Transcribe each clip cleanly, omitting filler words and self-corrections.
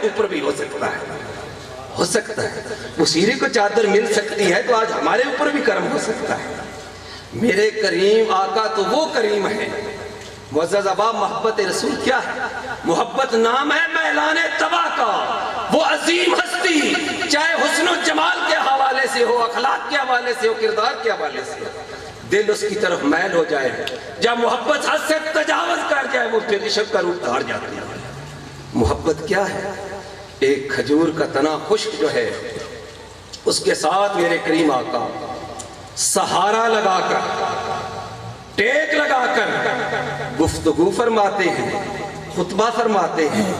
اوپر بھی ہو سکتا ہے، ہو سکتا ہے وہ سیرے کو چادر مل سکتی ہے تو آج ہمارے اوپر بھی کرم ہو سکتا ہے۔ میرے کریم آقا تو وہ کریم ہے۔ معزز احباب، محبت رسول کیا ہے؟ محبت نام ہے میلان تباہ کا، وہ عظیم ہستی چاہے حسن و جمال کے حوالے سے ہو، اخلاق کے حوالے سے ہو، کردار کے حوالے سے ہو، دل اس کی طرف میل ہو جائے، جب محبت حد سے تجاوز کر جائے وہ پھر عشق کا روپ دھار جاتی ہے۔ محبت کیا ہے؟ ایک کھجور کا تنا خشک جو ہے اس کے ساتھ میرے کریم آقا سہارا لگا کر، ٹیک لگا کر گفتگو فرماتے ہیں، خطبہ فرماتے ہیں۔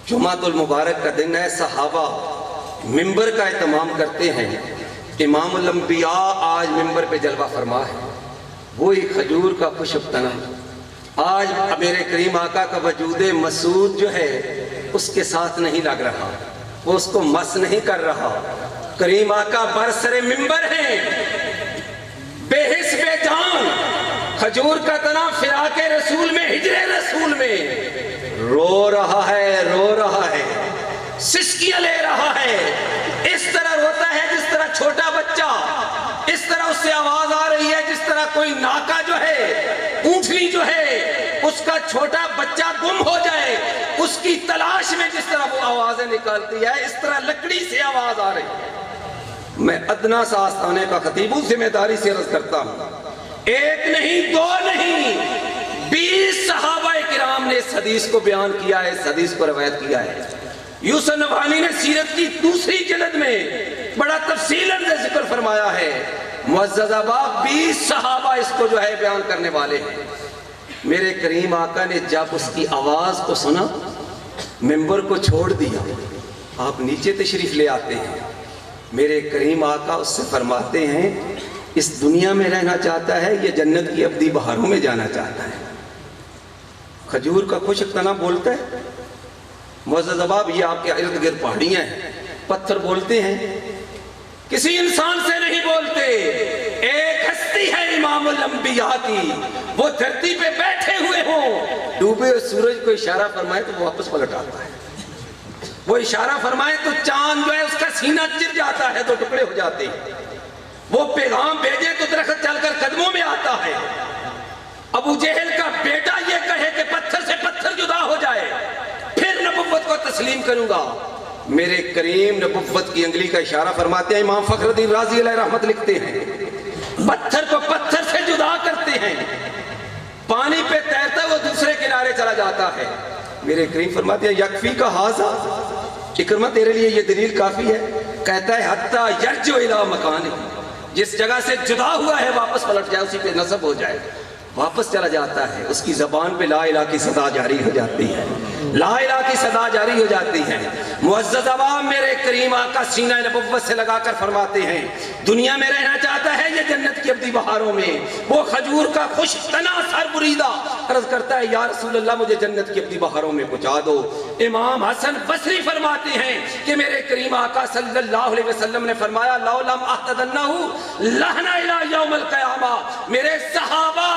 جمعہ المبارک کا دن ہے، صحابہ ممبر کا اہتمام کرتے ہیں، امام الانبیاء آج ممبر پہ جلوہ فرما ہے، وہی کھجور کا خشک تنا آج میرے کریم آقا کا وجود مسعود جو ہے اس کے ساتھ نہیں لگ رہا، وہ اس کو مس نہیں کر رہا۔ کریم آقا برسر ممبر ہیں، بے حس بے جان، کھجور کا تنا فراق رسول میں، ہجر رسول میں رو رہا ہے، رو رہا ہے، سسکیاں لے رہا ہے۔ اس طرح روتا ہے جس طرح چھوٹا بچہ، اس طرح اس سے آواز آ رہی ہے جس طرح کوئی ناکا جو ہے، اونٹنی جو ہے، اس کا چھوٹا بچہ گم ہو جائے، اس کی تلاش میں جس طرح وہ آوازیں نکالتی ہے، اس طرح لکڑی سے آواز آ رہی ہے۔ میں ادنا سا آستانے کا خطیب ہوں، ذمہ داری سے عرض کرتا ہوں، ایک نہیں، دو نہیں، 20 صحابہ کرام نے اس حدیث کو بیان کیا ہے، اس حدیث کو روایت کیا ہے۔ یوسف نبہانی نے سیرت کی دوسری جلد میں بڑا تفصیلاً سے ذکر فرمایا ہے۔ معزز احباب، 20 صحابہ اس کو جو ہے بیان کرنے والے ہیں۔ میرے کریم آقا نے جب اس کی آواز کو سنا، ممبر کو چھوڑ دیا، آپ نیچے تشریف لے آتے ہیں۔ میرے کریم آقا اس سے فرماتے ہیں، اس دنیا میں رہنا چاہتا ہے یا جنت کی ابدی بہاروں میں جانا چاہتا ہے؟ کھجور کا خشک تنا بولتا ہے۔ معزز احباب، یہ آپ کے ارد گرد پہاڑیاں ہیں، پتھر بولتے ہیں، کسی انسان سے نہیں بولتے۔ ایک ہستی ہے امام الانبیاء کی، وہ دھرتی پہ بیٹھے ہوئے ہوں، ڈوبے ہوئے سورج کو اشارہ فرمائے تو وہ واپس پلٹ آتا ہے، وہ اشارہ فرمائے تو چاند جو ہے اس کا سینہ چر جاتا ہے، تو ٹکڑے ہو جاتے ہیں، وہ پیغام بھیجے تو درخت چل کر قدموں میں آتا ہے۔ ابو جہل کا بیٹا یہ کہے کہ پتھر سے پتھر جدا ہو جائے پھر نبوت کو تسلیم کروں گا، میرے کریم نبوت کی انگلی کا اشارہ فرماتے ہیں۔ امام فخر الدین رازی علیہ رحمت لکھتے ہیں، پتھر کو پتھر سے جدا کرتے ہیں، پانی پہ تیرتا وہ دوسرے کنارے چلا جاتا ہے۔ میرے کریم فرماتے ہیں، یکفی کا حاضا، اکرمہ تیرے لیے یہ دلیل کافی ہے۔ کہتا ہے حتی یرجع الی مکانہ، جس جگہ سے جدا ہوا ہے واپس پلٹ جائے، اسی پہ نصب ہو جائے، واپس چلا جاتا ہے، اس کی زبان پہ لا الہ کی صدا جاری ہو جاتی ہے، لا الہ کی صدا جاری ہو جاتی ہے۔ معزز عوام، میرے کریم آقا سینہ نبوت سے لگا کر فرماتے ہیں، دنیا میں رہنا چاہتا ہے یہ جنت کی ابدی بہاروں میں، وہ کھجور کا خشک تنا سر بریدہ عرض کرتا ہے، یا رسول اللہ مجھے جنت کی ابدی بہاروں میں پہنچا دو۔ امام حسن بصری فرماتے ہیں کہ میرے کریم آقا صلی اللہ علیہ وسلم نے فرمایا، لو لم احتدنہ لہنا الی یوم القیامہ، میرے صحابہ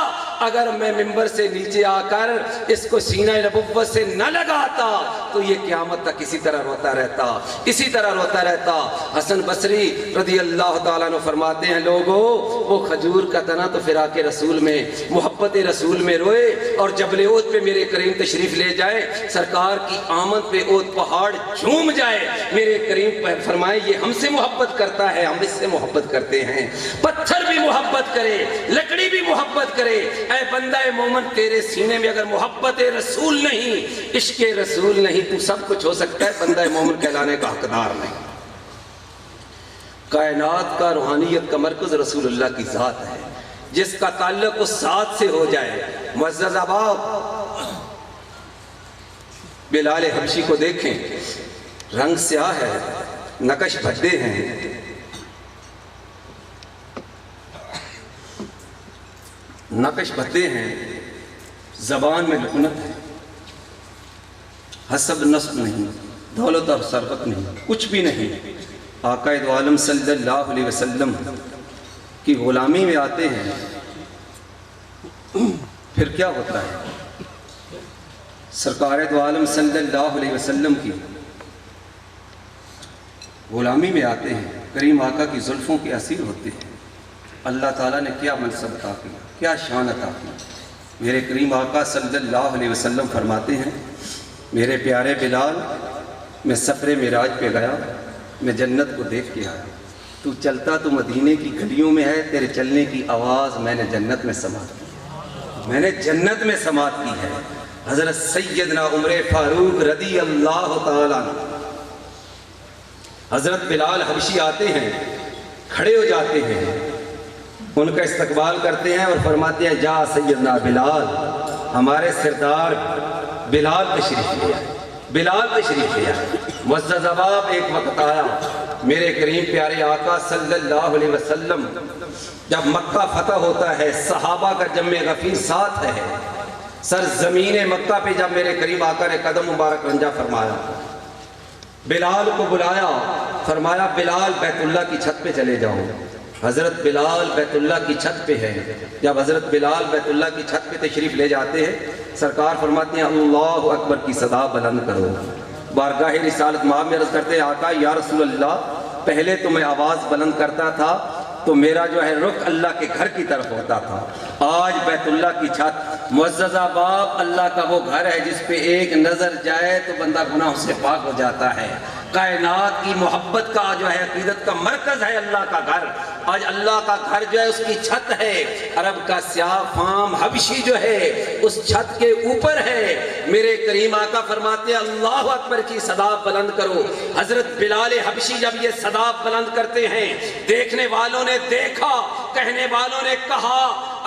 اگر میں ممبر سے نیچے آ کر اس کو سینہ نبوت سے نہ لگاتا تو یہ قیامت تک اسی طرح روتا رہتا، اسی طرح روتا رہتا۔ حسن بصری رضی اللہ تعالیٰ عنہ فرماتے ہیں، لوگوں وہ کھجور کا تنا تو فراق رسول میں، محبت رسول میں روئے، اور جبل احد پہ میرے کریم تشریف لے جائے، سرکار کی آمد پہ احد پہاڑ جھوم جائے، میرے کریم فرمائے یہ ہم سے محبت کرتا ہے، ہم اس سے محبت کرتے ہیں۔ پتھر بھی محبت کرے، لکڑی بھی محبت کرے، اے بندہ مومن تیرے سینے میں اگر محبت رسول نہیں، عشق رسول نہیں، تو سب کچھ ہو سکتا ہے، بندہ مومن کہلانے کا حقدار نہیں۔ کائنات کا روحانیت کا مرکز رسول اللہ کی ذات ہے، جس کا تعلق اس ذات سے ہو جائے۔ معزز احباب، بلال حبشی کو دیکھیں، رنگ سیاہ ہے، نقش بھدے ہیں، نقش بھدے ہیں، زبان میں لکنت ہے، حسب نسب نہیں، دولت اور ثروت نہیں، کچھ بھی نہیں۔ آقا دو عالم صلی اللہ علیہ وسلم کی غلامی میں آتے ہیں، پھر کیا ہوتا ہے؟ سرکار دو عالم صلی اللہ علیہ وسلم کی غلامی میں آتے ہیں، کریم آقا کی زلفوں کے اسیر ہوتے ہیں، اللہ تعالیٰ نے کیا منصب عطا کیا، کیا شان عطا کی۔ میرے کریم آقا صلی اللہ علیہ وسلم فرماتے ہیں، میرے پیارے بلال، میں سفر معراج پہ گیا، میں جنت کو دیکھ کے آیا، تو چلتا تو مدینے کی گلیوں میں ہے، تیرے چلنے کی آواز میں نے جنت میں سماعت کی، میں نے جنت میں سماعت کی ہے۔ حضرت سیدنا عمر فاروق رضی اللہ تعالیٰ عنہ، حضرت بلال حبشی آتے ہیں، کھڑے ہو جاتے ہیں، ان کا استقبال کرتے ہیں اور فرماتے ہیں جا سیدنا بلال، ہمارے سردار بلال تشریف لے آئے، بلال تشریف لے آئے۔ معزز احباب، ایک وقت آیا میرے کریم پیارے آقا صلی اللہ علیہ وسلم جب مکہ فتح ہوتا ہے، صحابہ کا جمع غفیر ساتھ ہے، سرزمین مکہ پہ جب میرے قریب آقا نے قدم مبارک رنجا فرمایا، بلال کو بلایا، فرمایا بلال بیت اللہ کی چھت پہ چلے جاؤ۔ حضرت بلال بیت اللہ کی چھت پہ ہے، جب حضرت بلال بیت اللہ کی چھت پہ تشریف لے جاتے ہیں، سرکار فرماتے ہیں اللہ اکبر کی صدا بلند کرو۔ بارگاہ رسالت مآب میں عرض کرتے ہیں آقا یا رسول اللہ، پہلے تو میں آواز بلند کرتا تھا تو میرا جو ہے رخ اللہ کے گھر کی طرف ہوتا تھا، آج بیت اللہ کی چھت، معزز احباب، اللہ کا وہ گھر ہے جس پہ ایک نظر جائے تو بندہ گناہوں سے پاک ہو جاتا ہے۔ کائنات کی محبت کا جو ہے عقیدت کا مرکز ہے اللہ کا گھر، آج اللہ کا گھر جو ہے اس کی چھت ہے، عرب کا سیاہ فام حبشی جو ہے اس چھت کے اوپر ہے۔ میرے کریم آقا فرماتے ہیں اللہ اکبر کی صدا بلند کرو۔ حضرت بلال حبشی جب یہ صدا بلند کرتے ہیں، دیکھنے والوں نے دیکھا، کہنے والوں نے کہا،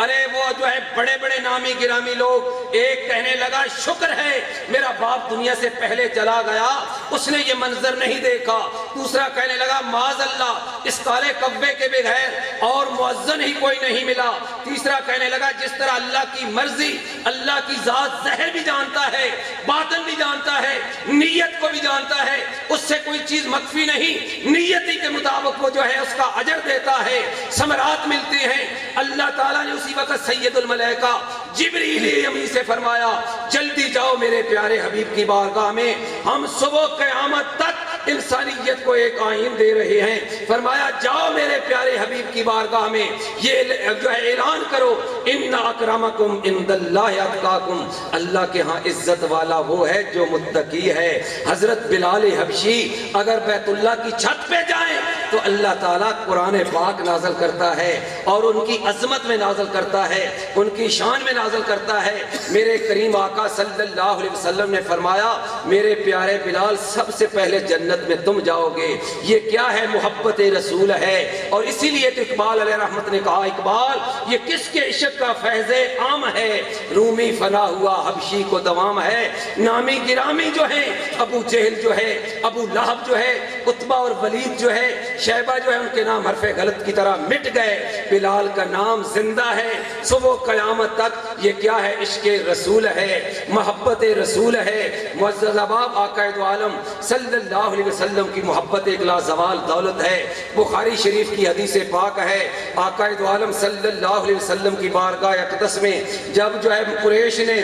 ارے وہ جو ہے بڑے بڑے نامی گرامی لوگ، ایک کہنے لگا شکر ہے میرا باپ دنیا سے پہلے چلا گیا، اس نے یہ منظر نہیں دیکھا، دوسرا کہنے لگا معاذ اللہ اس کالے کبے کے بغیر اور مؤذن ہی کوئی نہیں ملا، تیسرا کہنے لگا جس طرح اللہ کی مرضی، اللہ کی ذات ظاہر بھی جانتا ہے، باطن بھی جانتا ہے، نیت کو بھی جانتا ہے، اس سے کوئی چیز مخفی نہیں، نیتی کے مطابق وہ جو ہے اس کا اجر دیتا ہے، ثمرات ملتے ہیں۔ اللہ تعالیٰ نے اسی وقت سید الملائکہ جبریل امین سے فرمایا جلدی جاؤ میرے پیارے حبیب کی بارگاہ میں، ہم صبح قیامت تک انسانیت کو ایک آئین دے رہے ہیں۔ فرمایا جاؤ میرے پیارے حبیب کی بارگاہ میں، یہ جو ہے اعلان کرو ان اکرمکم عند اللہ اتقاکم، اللہ کے ہاں عزت والا وہ ہے جو متقی ہے۔ حضرت بلال حبشی اگر بیت اللہ کی چھت پہ جائیں تو اللہ تعالیٰ قرآن پاک نازل کرتا ہے اور ان کی عظمت میں نازل کرتا ہے، ان کی شان میں نازل کرتا ہے۔ میرے کریم آقا صلی اللہ علیہ وسلم نے فرمایا میرے پیارے بلال سب سے پہلے جنت میں تم جاؤ گے۔ یہ کیا ہے؟ محبت رسول ہے، اور اسی لیے تو اقبال علیہ رحمت نے کہا اقبال یہ کس کے عشق کا فیض عام ہے، رومی فنا ہوا حبشی کو دوام ہے۔ نامی گرامی جو ہے ابو جہل جو ہے، ابو لہب جو ہے، عتبہ اور ولید جو ہے، شیبہ جو ہے، ان کے نام حرف غلط کی طرح مٹ گئے، بلال کا نام زندہ ہے صبح قیامت تک۔ یہ کیا ہے؟ عشق رسول ہے، محبت رسول ہے۔ معزز احباب، آقا دو عالم صلی اللہ علیہ وسلم کی محبت ایک لازوال دولت ہے۔ بخاری شریف کی حدیث پاک ہے، آقا دو عالم صلی اللہ علیہ وسلم کی بارگاہ اقدس میں جب جو ہے قریش نے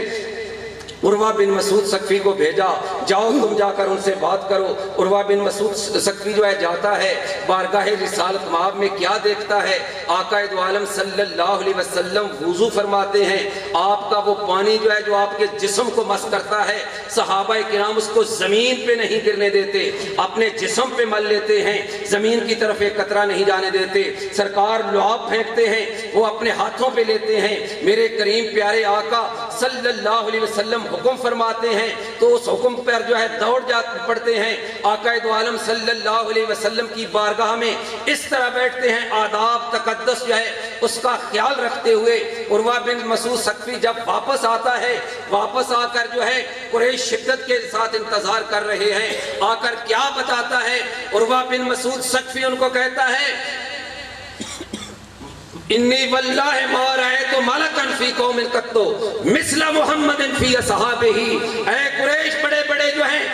عروہ بن مسعود ثقفی کو بھیجا، جاؤ تم جا کر ان سے بات کرو۔ عروہ بن مسعود ثقفی جو ہے جاتا ہے، بارگاہ رسالت مآب میں کیا دیکھتا ہے؟ آقا دو عالم صلی اللہ علیہ وسلم وضو فرماتے ہیں، آپ کا وہ پانی جو ہے جو آپ کے جسم کو مس کرتا ہے، صحابہ کرام اس کو زمین پہ نہیں گرنے دیتے، اپنے جسم پہ مل لیتے ہیں، زمین کی طرف ایک قطرہ نہیں جانے دیتے۔ سرکار لعاب پھینکتے ہیں، وہ اپنے ہاتھوں پہ لیتے ہیں۔ میرے کریم پیارے آقا صلی اللہ علیہ وسلم حکم فرماتے ہیں تو اس حکم پر جو ہے دوڑ پڑتے ہیں۔ آقا دو عالم صلی اللہ علیہ وسلم کی بارگاہ میں اس طرح بیٹھتے ہیں، آداب تقدس جو ہے اس کا خیال رکھتے ہوئے۔ عروہ بن مسعود ثقفی جب واپس آتا ہے، واپس آ کر جو ہے قریش شدت کے ساتھ انتظار کر رہے ہیں، آ کر کیا بتاتا ہے؟ عروہ بن مسعود ثقفی ان کو کہتا ہے انی واللہ ما رأیت ملکا فی قوم قط مثل محمد فی اصحابہ۔ اے قریش، بڑے بڑے جو ہیں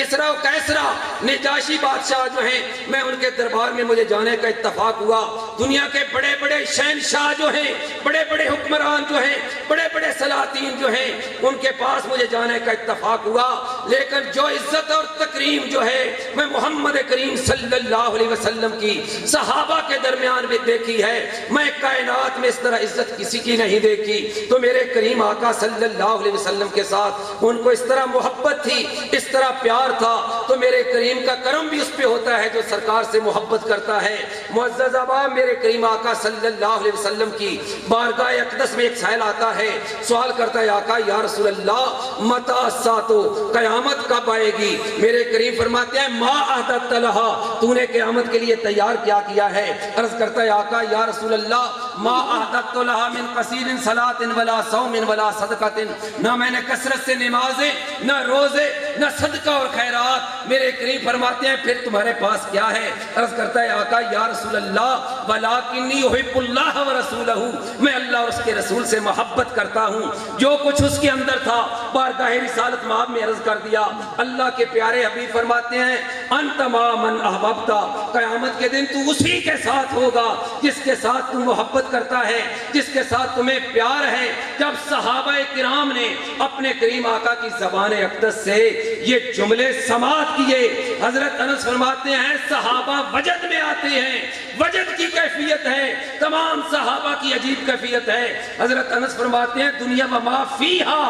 کسرا و کیسرا نجاشی بادشاہ جو ہیں، میں ان کے دربار میں مجھے جانے کا اتفاق ہوا۔ دنیا کے بڑے بڑے شہنشاہ جو ہیں، بڑے بڑے حکمران جو ہیں، بڑے بڑے سلاطین جو ہیں، ان کے پاس مجھے جانے کا اتفاق ہوا، لیکن جو عزت اور تکریم جو ہے میں محمد کریم صلی اللہ علیہ وسلم کی صحابہ کے درمیان بھی دیکھی ہے، میں کائنات میں اس طرح عزت کسی کی نہیں دیکھی۔ تو میرے کریم آقا صلی اللہ علیہ وسلم کے ساتھ ان کو اس طرح محبت تھی، اس طرح پیار تھا، تو میرے کریم کا کرم بھی اس پہ ہوتا ہے جو سرکار سے محبت کرتا ہے۔ معزز احباب، میرے کریم آقا صلی اللہ علیہ وسلم کی بارگاہ اقدس میں ایک سائل آتا ہے، سوال کرتا ہے آقا یا رسول اللہ متی الساعۃ، قیامت کب آئے گی؟ میرے کریم فرماتے ہیں ما اعددت لها، تو نے قیامت کے لیے تیار کیا کیا ہے؟ عرض کرتا ہے آقا یا رسول اللہ ما اعددت لها من قصیر صلاۃ ولا صوم ولا صدقۃ، نہ میں نے کثرت سے نمازیں، نہ روزے، نہ صدقہ اور خیرات۔ میرے کریم فرماتے ہیں پھر تمہارے پاس کیا ہے؟ عرض کرتا ہے آقا یا رسول اللہ ولکنی احب اللہ ورسولہ، میں اللہ اور اس کے رسول سے محبت کرتا ہوں۔ جو کچھ اس کے اندر تھا بارگاہ رسالت مآب میں عرض کر دیا۔ اللہ کے پیارے حبیب فرماتے ہیں انت ما من احببت، قیامت کے دن تو اسی کے ساتھ ہوگا جس کے ساتھ تو محبت کرتا ہے، جس کے ساتھ تمہیں پیار ہے۔ جب صحابہ کرام نے اپنے کریم آقا کی زبان اقدس سے یہ جملے سماعت کیے، حضرت انس فرماتے ہیں صحابہ وجد میں آتے ہیں، وجد کی کیفیت ہے، تمام صحابہ کی عجیب کیفیت ہے۔ حضرت انس فرماتے ہیں دنیا و ما فیہا،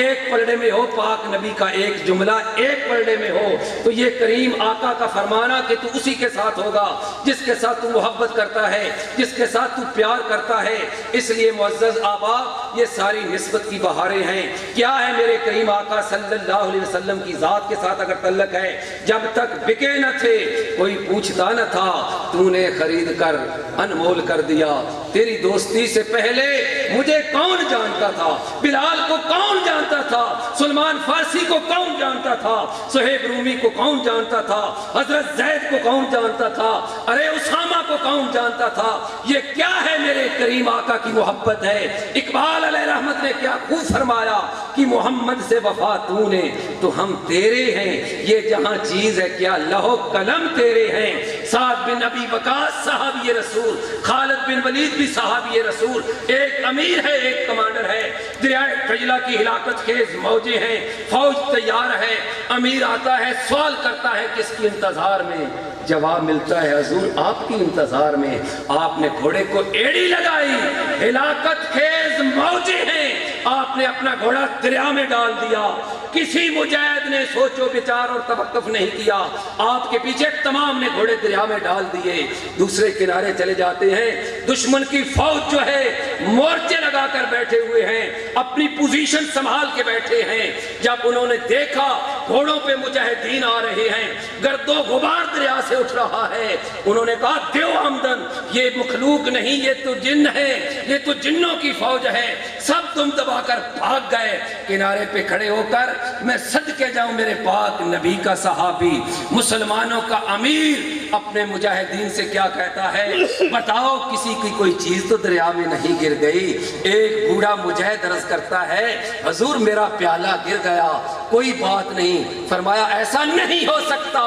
ایک پلڑے میں ہو پاک نبی کا ایک جملہ ایک پلڑے میں ہو، تو یہ کریم آقا کا فرمانا کہ تو اسی کے ساتھ ہوگا جس کے ساتھ تو محبت کرتا ہے، جس کے ساتھ تو پیار کرتا ہے۔ اس لیے معزز آباء، یہ ساری نسبت کی بہاریں ہیں۔ کیا ہے میرے کریم آقا صلی اللہ علیہ وسلم کی ذات کے ساتھ اگر تعلق ہے، جب تک بکے نہ تھے کوئی پوچھتا نہ تھا، تو نے خرید کر انمول کر دیا۔ تیری دوستی سے پہلے مجھے کون جانتا تھا؟ بلال کو کون جانتا تھا؟ سلمان فارسی کو کون جانتا تھا؟ صہیب رومی کو کون جانتا تھا؟ حضرت زید کو کون جانتا تھا؟ ارے اسامہ کو کون جانتا تھا؟ یہ کیا ہے میرے کریم آقا کی محبت ہے۔ اقبال علیہ رحمت نے کیا خوب فرمایا کہ محمد سے وفا تو نے تو ہم تیرے ہیں، یہ جہاں چیز ہے کیا لوح قلم تیرے ہیں۔ سعد بن ابی وقاص صحابی رسول، خالد بن ولید بھی صحابی رسول، ایک امیر ہے ایک کمانڈر ہے، دریائے دجلہ کی ہلاکت خیز موجیں ہیں، فوج تیار ہے، امیر آتا ہے سوال کرتا ہے کس کی انتظار میں؟ جواب ملتا ہے حضور آپ کی انتظار میں۔ آپ نے گھوڑے کو ایڑی لگائی، ہلاکت خیز موجیں ہیں، آپ نے اپنا گھوڑا دریا میں ڈال دیا۔ کسی مجاہد نے سوچو بچار اور توقف نہیں کیا، آپ کے پیچھے تمام نے گھوڑے دریا میں ڈال دیے۔ دوسرے کنارے چلے جاتے ہیں، دشمن کی فوج جو ہے مورچے لگا کر بیٹھے ہوئے ہیں، اپنی پوزیشن سنبھال کے بیٹھے ہیں۔ جب انہوں نے دیکھا گھوڑوں پہ مجاہدین آ رہے ہیں، گرد و غبار دریا سے اٹھ رہا ہے، انہوں نے کہا دیو آمدن، یہ مخلوق نہیں یہ تو جن ہے، یہ تو جنوں کی فوج ہے۔ سب تم دبا کر بھاگ گئے۔ کنارے پہ کھڑے ہو کر میں صدقے جاؤں میرے پاک نبی کا صحابی، مسلمانوں کا امیر اپنے مجاہدین سے کیا کہتا ہے؟ بتاؤ کسی کی کوئی چیز تو دریا میں نہیں گر گئی؟ ایک بوڑھا مجاہد عرض کرتا ہے حضور میرا پیالہ گر گیا، کوئی بات نہیں۔ فرمایا ایسا نہیں ہو سکتا۔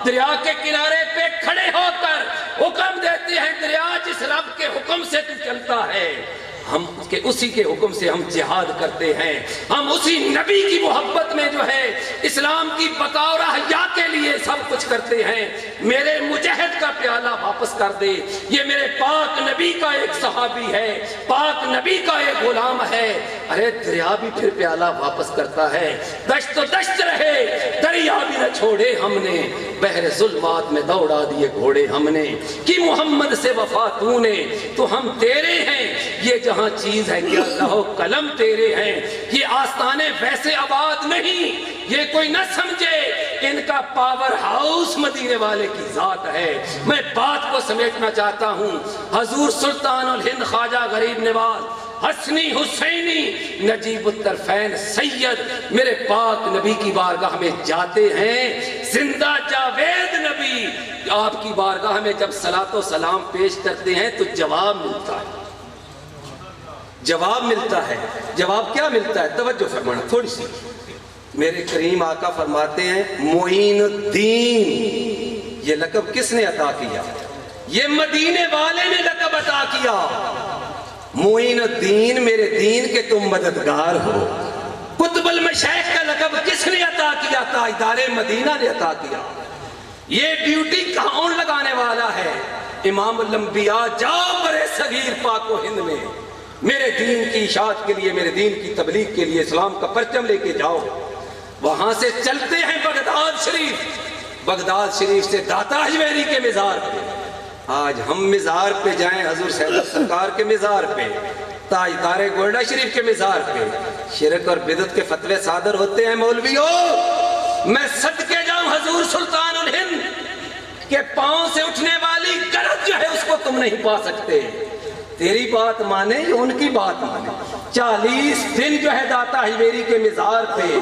دریا کے کنارے پہ کھڑے ہو کر حکم دیتے ہیں دریا جس رب کے حکم سے تو چلتا ہے، ہم کے اسی کے حکم سے ہم جہاد کرتے ہیں، ہم اسی نبی کی محبت میں جو ہے اسلام کی بقا اور احیا کے لیے سب کچھ کرتے ہیں۔ میرے مجاہد کا پیالہ واپس کر دے، یہ میرے پاک نبی کا ایک صحابی ہے، پاک نبی کا ایک غلام ہے۔ ارے دریا بھی پھر پیالہ واپس کرتا ہے۔ دشت و دشت رہے دریا بھی نہ چھوڑے ہم نے، بحر ظلمات میں دوڑا دیے گھوڑے ہم نے، کہ محمد سے وفا تو نے تو ہم تیرے ہیں، یہ جہاں چیز ہے کیا لوح قلم تیرے ہیں۔ یہ آستانے ویسے آباد نہیں، یہ کوئی نہ سمجھے ان کا پاور ہاؤس مدینے والے کی ذات ہے۔ میں بات کو سمیٹنا چاہتا ہوں۔ حضور سلطان الہند خواجہ غریب نواز حسنی حسینی نجیب الطرفین سید میرے پاک نبی کی بارگاہ میں جاتے ہیں، زندہ جاوید نبی آپ کی بارگاہ میں جب صلاۃ و سلام پیش کرتے ہیں تو جواب ملتا ہے، جواب ملتا ہے۔ جواب کیا ملتا ہے؟ توجہ فرمانا تھوڑی سی۔ میرے کریم آقا فرماتے ہیں معین الدین، یہ لقب کس نے عطا کیا؟ یہ مدینے والے نے لقب عطا کیا۔ معین الدین، میرے دین کے تم مددگار ہو۔ قطب المشائخ کا لقب کس نے عطا کیا؟ تاجدار مدینہ نے عطا کیا۔ یہ ڈیوٹی کون لگانے والا ہے؟ امام الانبیاء، جاؤ برے صغیر پاک و ہند میں میرے دین کی اشاعت کے لیے، میرے دین کی تبلیغ کے لیے اسلام کا پرچم لے کے جاؤ۔ وہاں سے چلتے ہیں بغداد شریف، بغداد شریف سے داتا حجویری کے مزار پہ۔ آج ہم مزار پہ جائیں، حضور صاحب سرکار کے مزار پہ، تاجدار گولڈا شریف کے مزار پہ، شرک اور بدعت کے فتوے صادر ہوتے ہیں۔ مولویوں، میں صدقے جاؤں حضور سلطان الہند کے پاؤں سے اٹھنے والی گرج جو ہے اس کو تم نہیں پا سکتے۔ تیری بات مانے یا ان کی بات مانے؟ 40 دن جو ہے داتا حجویری کے مزار پہ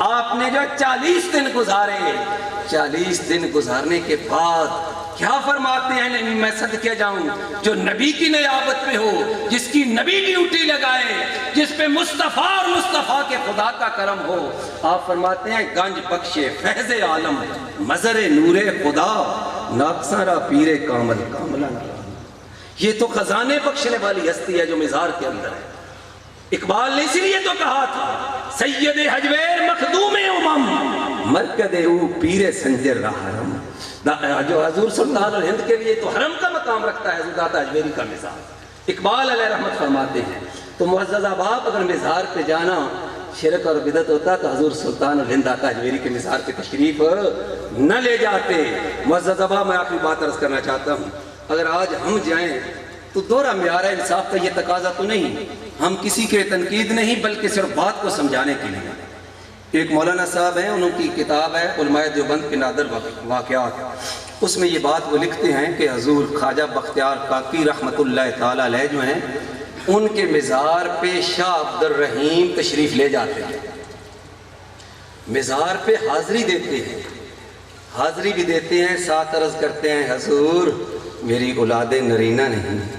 آپ نے جو 40 دن گزارے، 40 دن گزارنے کے بعد کیا فرماتے ہیں؟ میں صدقے جاؤں جو نبی کی نیابت پہ ہو، جس کی نبی ڈیوٹی لگائے، جس پہ مصطفیٰ اور مصطفیٰ کے خدا کا کرم ہو۔ آپ فرماتے ہیں گنج بخشے فیض عالم، مظہر نور خدا، ناقصارا پیر کامل کاملہ نہ۔ یہ تو خزانے بخشنے والی ہستی ہے جو مزار کے اندر ہے۔ اقبال نے اسی لیے تو کہا تھا سید حجویر مخدوم امم، مرکد او پیر سنجر حرم۔ جو حضور سلطان الہند کے لیے تو حرم کا مقام رکھتا ہے داتا حجویری کا مزار۔ اقبال علیہ رحمت فرماتے ہیں تو معزز احباب، اگر مزار پہ جانا شرک اور بدعت ہوتا تو حضور سلطان الہند داتا حجویری کے مزار پہ تشریف نہ لے جاتے۔ معزز احباب، میں آخری بات عرض کرنا چاہتا ہوں، اگر آج ہم جائیں تو دوہرا معیار انصاف کا یہ تقاضا تو نہیں، ہم کسی کے تنقید نہیں بلکہ صرف بات کو سمجھانے کے لیے۔ ایک مولانا صاحب ہیں، انہوں کی کتاب ہے علماء دیوبند کے نادر واقعات، اس میں یہ بات وہ لکھتے ہیں کہ حضور خواجہ بختیار کاکی رحمت اللہ تعالی علیہ جو ہیں، ان کے مزار پہ شاہ عبد الرحیم تشریف لے جاتے ہیں، مزار پہ حاضری دیتے ہیں، حاضری بھی دیتے ہیں، ساتھ عرض کرتے ہیں حضور میری اولاد نرینہ نہیں۔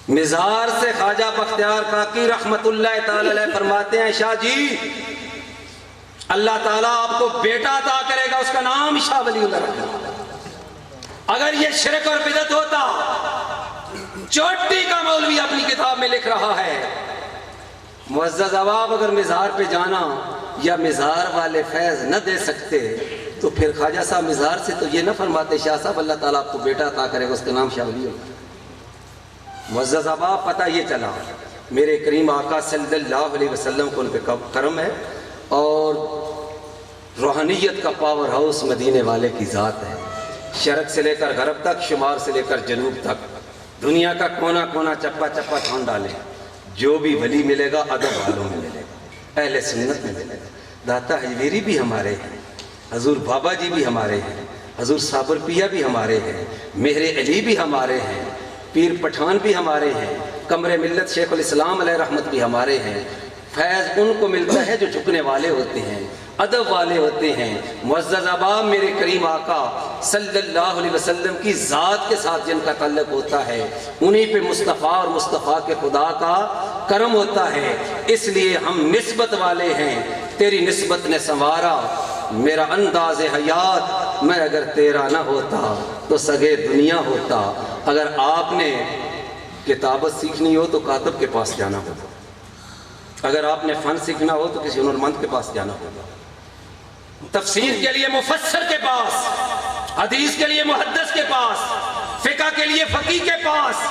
مزار سے خواجہ بختیار کاکی رحمت اللہ تعالی علیہ فرماتے ہیں شاہ جی اللہ تعالیٰ آپ کو بیٹا عطا کرے گا، اس کا نام شاہ ولی اللہ رکھنا۔ اگر یہ شرک اور بدعت ہوتا، چوٹی کا مولوی اپنی کتاب میں لکھ رہا ہے، معزز احباب اگر مزار پہ جانا یا مزار والے فیض نہ دے سکتے تو پھر خواجہ صاحب مزار سے تو یہ نہ فرماتے شاہ صاحب اللہ تعالیٰ آپ کو بیٹا عطا کرے گا، اس کا نام شاہ ولی اللہ۔ معزز احباب، پتہ یہ چلا میرے کریم آقا صلی اللہ علیہ وسلم کو ان پہ کرم ہے، اور روحانیت کا پاور ہاؤس مدینے والے کی ذات ہے۔ شرق سے لے کر غرب تک، شمال سے لے کر جنوب تک، دنیا کا کونا کونا چپا چپا چھان ڈالے، جو بھی ولی ملے گا ادب والوں میں ملے گا، اہل سنت میں ملے گا۔ داتا حجویری بھی ہمارے ہیں، حضور بابا جی بھی ہمارے ہیں، حضور صابر پیا بھی ہمارے ہیں، مہر علی بھی ہمارے ہیں، پیر پٹھان بھی ہمارے ہیں، قمر ملت شیخ الاسلام علیہ رحمت بھی ہمارے ہیں۔ فیض ان کو ملتا ہے جو جھکنے والے ہوتے ہیں، ادب والے ہوتے ہیں۔ معزز احباب، میرے کریم آقا صلی اللہ علیہ وسلم کی ذات کے ساتھ جن کا تعلق ہوتا ہے، انہیں پہ مصطفیٰ اور مصطفیٰ کے خدا کا کرم ہوتا ہے، اس لیے ہم نسبت والے ہیں۔ تیری نسبت نے سنوارا میرا انداز حیات، میں اگر تیرا نہ ہوتا تو سگے دنیا ہوتا۔ اگر آپ نے کتابت سیکھنی ہو تو کاتب کے پاس جانا ہوگا، اگر آپ نے فن سیکھنا ہو تو کسی ہنرمند کے پاس جانا ہوگا، تفسیر کے لیے مفسر کے پاس، حدیث کے لیے محدث کے پاس، فقہ کے لیے فقیہ کے پاس۔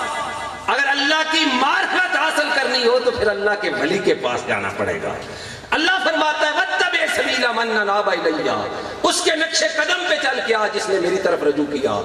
اگر اللہ کی معرفت حاصل کرنی ہو تو پھر اللہ کے ولی کے پاس جانا پڑے گا۔ اللہ فرماتا ہے وَاتَّبِعْ سَبِيلَ مَنْ أَنَابَ إِلَيَّ، اس کے نقش قدم پہ چل کے آ جس نے میری طرف رجوع کیا۔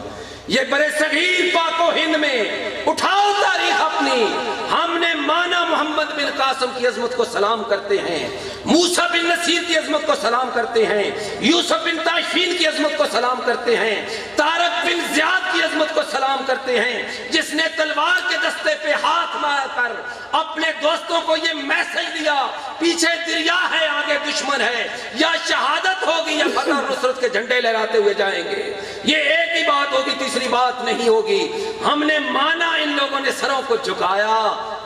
یہ برے صغیر پاک و ہند میں اٹھاؤ تاریخ اپنی، ہم نے مانا محمد بن قاسم کی عظمت کو سلام کرتے ہیں، موسیٰ بن نصیر کی عظمت کو سلام کرتے ہیں، یوسف بن تاشفین کی عظمت کو سلام کرتے ہیں، طارق بن زیاد کی عظمت کو سلام کرتے ہیں، جس نے تلوار کے دستے پہ ہاتھ مار کر اپنے دوستوں کو یہ میسج دیا پیچھے دریا ہے آگے دشمن ہے، یا شہادت ہوگی یا فتح نصرت کے جھنڈے لہراتے ہوئے جائیں گے۔ یہ ایک ہی بات ہوگی، تیسری بات نہیں ہوگی۔ ہم نے مانا، ان لوگوں نے سروں کو جھکایا،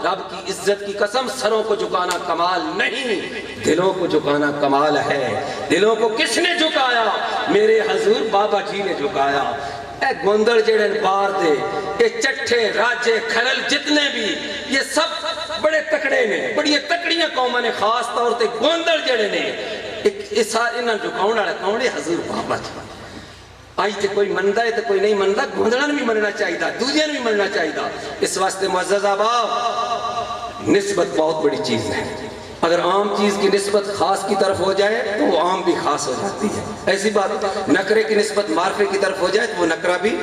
رب کی عزت کی قسم سروں کو جھکانا کمال نہیں، دلوں کو جھکانا کمال ہے۔ دلوں کو کس نے جھکایا؟ میرے حضور بابا جی نے جھکایا۔ اے گوندڑ جڑے بار دے، اے چٹھے راجے کھرل جتنے بھی، یہ سب بڑے تکڑے نے، بڑی تکڑیاں قوماں نے، خاص طور تے گوندڑ جڑے نے، اس انہاں جھکاؤن والا کون ہے؟ حضور بابا جی۔ آج تے کوئی مندا ہے تے کوئی نہیں مندا، گوندڑن بھی مننا چاہیے، دوجیاں بھی مننا چاہیے۔ اس واسطے معزز احباب، نسبت بہت بڑی چیز ہے۔ اگر عام چیز کی نسبت خاص کی طرف ہو جائے تو وہ عام بھی خاص ہو جاتی ہے۔ ایسی بات نکرے کی نسبت معرفے کی طرف ہو جائے تو وہ نکرہ بھی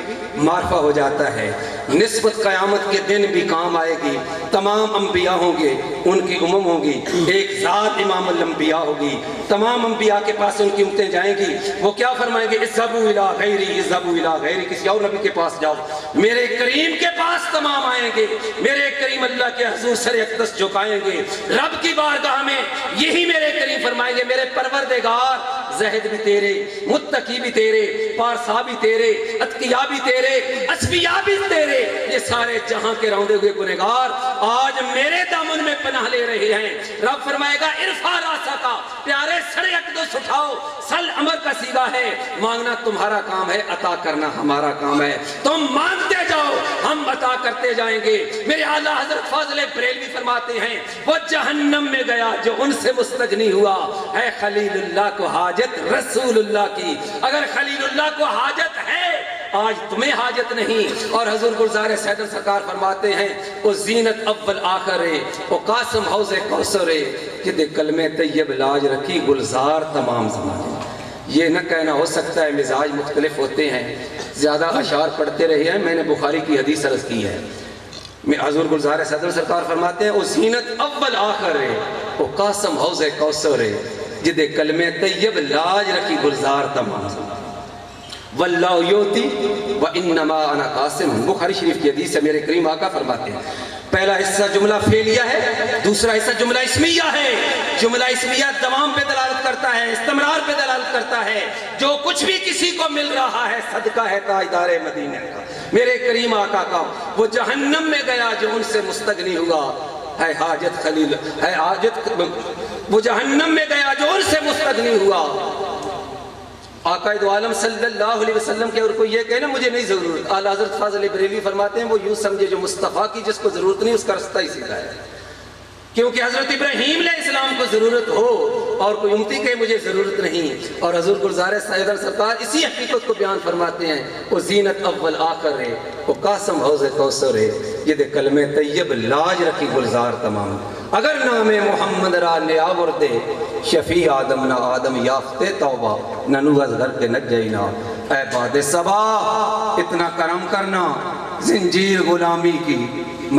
معرفہ ہو جاتا ہے۔ نسبت قیامت کے دن بھی کام آئے گی۔ تمام انبیاء ہوں گے، ان کی امم ہوں گی، ایک ذات امام الانبیاء ہوگی، تمام انبیاء کے پاس ان کی امتیں جائیں گی۔ وہ کیا فرمائیں گے؟ اذهبوا الى غیری، اذهبوا الى غیری، کسی اور نبی کے پاس جاؤ، میرے کریم کے پاس تمام آئیں گے۔ میرے کریم اللہ کے حضور سر اقدس جھکائیں گے، رب کی بارگاہ میں یہی میرے کریم فرمائیں گے، میرے پروردگار زہد بھی تیرے، متقی بھی تیرے، پارسا بھی تیرے، اتقیاء بھی تیرے، اسفیاء بھی تیرے، یہ سارے جہاں کے روندے ہوئے گنہگار آج میرے دامن میں پناہ لے رہے ہیں۔ رب فرمائے گا ارفع راسکا، پیارے سر اقدس اٹھاؤ، سل امر کا سیدھا ہے، مانگنا تمہارا کام ہے، عطا کرنا ہمارا کام ہے۔ تم مانگتے جاؤ، ہم عطا کرتے جائیں گے۔ میرے اعلیٰ حضرت فاضل بریلوی فرماتے ہیں وہ جہنم میں گیا جو ان سے مستغنی ہوا، ہے خلیل اللہ کو حاجت رسول اللہ کی۔ اگر خلیل اللہ کو حاجت ہے، آج تمہیں حاجت نہیں۔ اور حضور گلزار سیدر سرکار فرماتے ہیں وہ زینت اول آخر ہے، وہ قاسم حوض کوثر ہے، کہ کلمہ طیب لاج رکھی گلزار تمام زمانے۔ یہ نہ کہنا ہو سکتا ہے مزاج مختلف ہوتے ہیں، زیادہ اشعار پڑھتے رہے ہیں، میں نے بخاری کی حدیث عرض کی ہے۔ حضور گلزار صدر سرکار فرماتے ہیں وہ زینت اول آخر ہے، وہ قاسم حوض کوثر ہے، جدے کلمہ طیب لاج رکھی گلزار تمام زمانے۔ واللہ یوتی وانما انا قاسم، بخاری شریف کی حدیث ہے، میرے کریم آقا فرماتے ہیں پہلا حصہ جملہ فعلیہ ہے، دوسرا حصہ جملہ اسمیہ ہے۔ جملہ اسمیہ دوام پہ دلالت کرتا ہے، استمرار پہ دلالت کرتا ہے۔ جو کچھ بھی کسی کو مل رہا ہے صدقہ ہے تاجدار مدینہ کا، میرے کریم آقا کا۔ وہ جہنم میں گیا جو ان سے مستغنی ہوا، ہے حاجت خلیل، ہے حاجت، وہ جہنم میں گیا جو ان سے مستغنی ہوا۔ آقا دو عالم صلی اللہ علیہ وسلم کے اور کوئی یہ کہے نا مجھے نہیں ضرورت، اعلیٰ حضرت فاضل بریلوی فرماتے ہیں وہ یوں سمجھے جو مصطفیٰ کی جس کو ضرورت نہیں اس کا رستہ ہی سیدھا ہے۔ کیونکہ حضرت ابراہیم علیہ السلام کو ضرورت ہو اور کوئی امتی کہے مجھے ضرورت نہیں، اور حضور گلزار سیدر سرکار اسی حقیقت کو بیان فرماتے ہیں وہ زینت اول آخر ہے، وہ قاسم حوض کوثر ہے، یہ دے کلمہ طیب لاج رکھی گلزار تمام۔ اگر نام محمد را نیاور دے شفیع آدم نہ آدم یافتے توبہ، نہ نوح از گھر کے نج جائینا۔ اے باد صبا اتنا کرم کرنا، زنجیر غلامی کی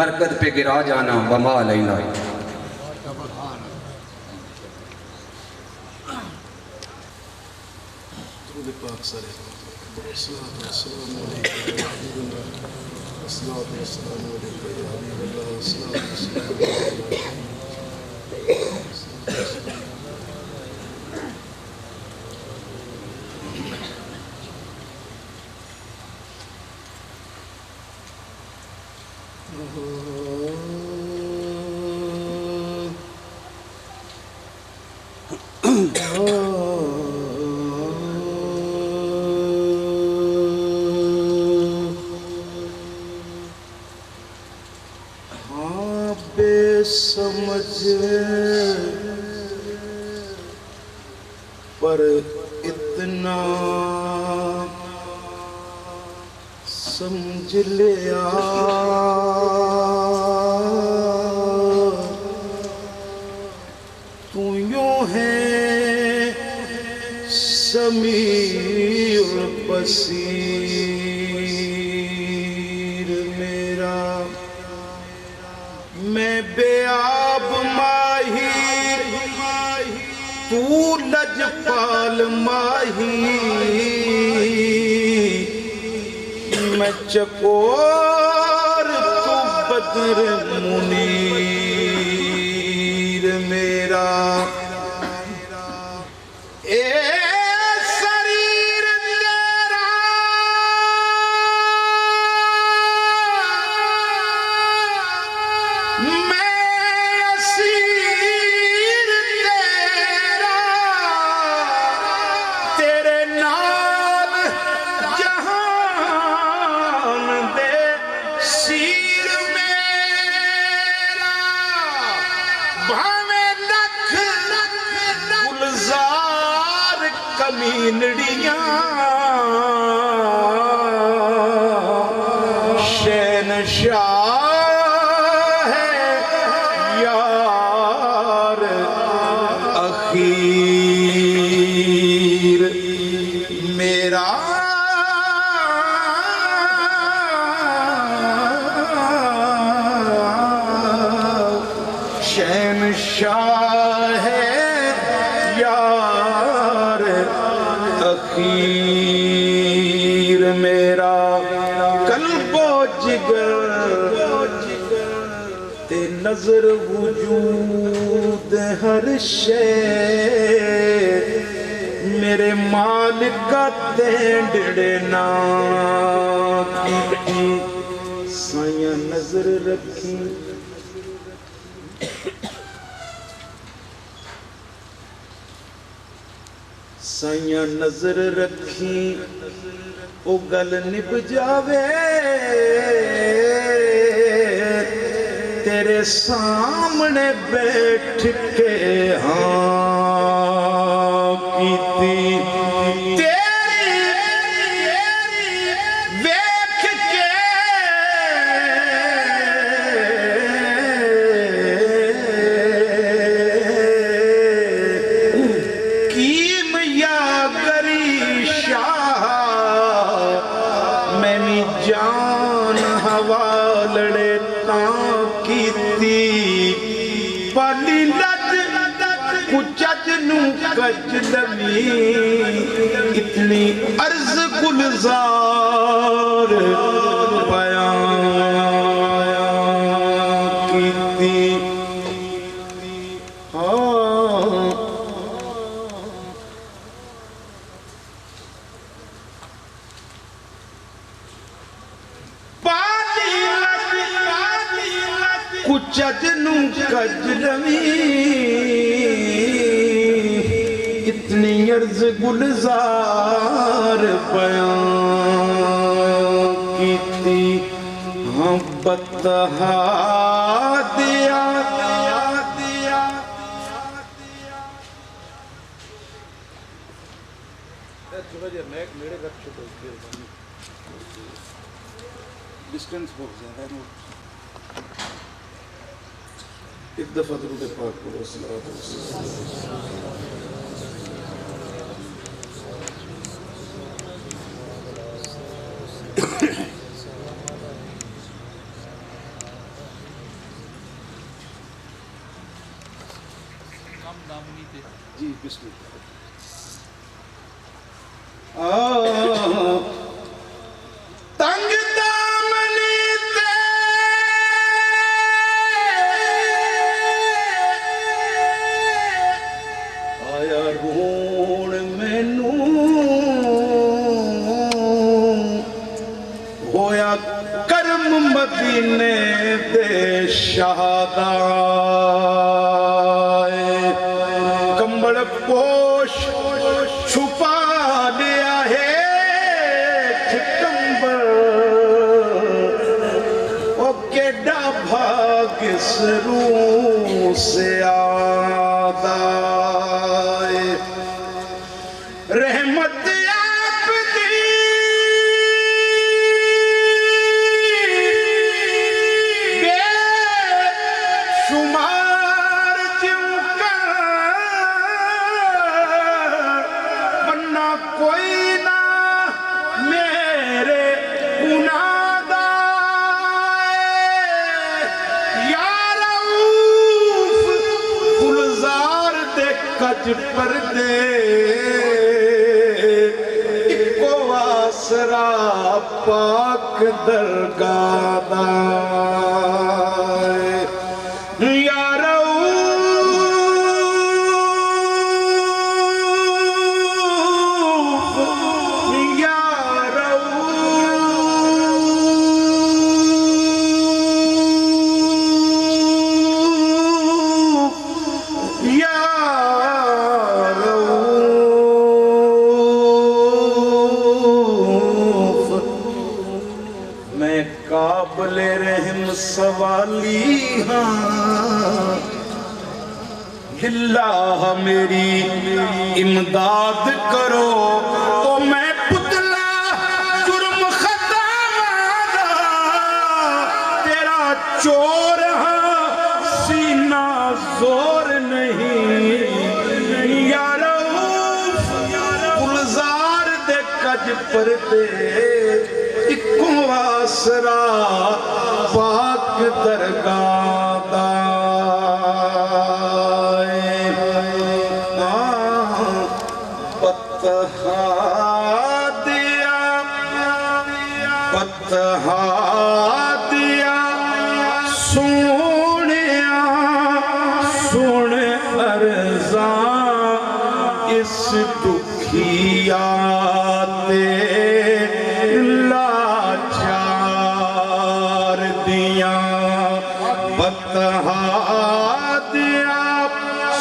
مرکز پہ گرا جانا، وما علینا۔ سمجھ پر اتنا سمجھ لیا، تو یوں ہے سمیع بصیر میرا، میں بے آب ماہی تو لجپال ماہی، میں چکور تو بدر منیر میرا۔ اے شریر تیرا میں بھاویں لکھ گلزار کمینڑیاں شہنشاہ ہے یار اخیر میرا شہنشاہ ہے یار اخیر میرا قلب و جگر تے نظر وجود ہر شے میرے مالک کا تینڈڑے نام کی سائیں نظر رکھی سائیں نظر رکھی او گل نب جاوے تیرے سامنے بیٹھ کے ہاں کیتی تیری ویکھ کے جان حوالڑے تاں کیتی پالی لج کچھ نو کج لمی اتنی عرض گلزار بیان کیتی کچھ نو کج لمی اتنی عرض گلزار بیان کیتی ہاں بتہا دیا ڈسٹنس بہت زیادہ ہے ایک دفعہ درود پاک پڑھو صلوات جی بسم اللہ تنگ دامنی آیا رون مینوں ہویا کرم مدینے دے شہادہ کمبل پوش چھپا لیا ہے کمبل او کیڈا بھاگ اس روح سے آدھا رحمت آپ دی بے شمار جیوں کر بننا کوئی نہ میرے گناہ دا یا رؤوف گلزار دے کج پر دے آسرا پاک درگاہ دا یا رؤوف یا رؤوف یا قابل رحم سوالی ہاں اللہ میری امداد کرو تو میں پتلا جرم خطا مادا تیرا چور ہاں سینہ زور نہیں یا رؤوف گلزار دے کج پر دے اکوں آسرا پاک درگاہ دا دیا سونیا سن ارزاں اس دکھیا تے لاچار دیا بتہا دیا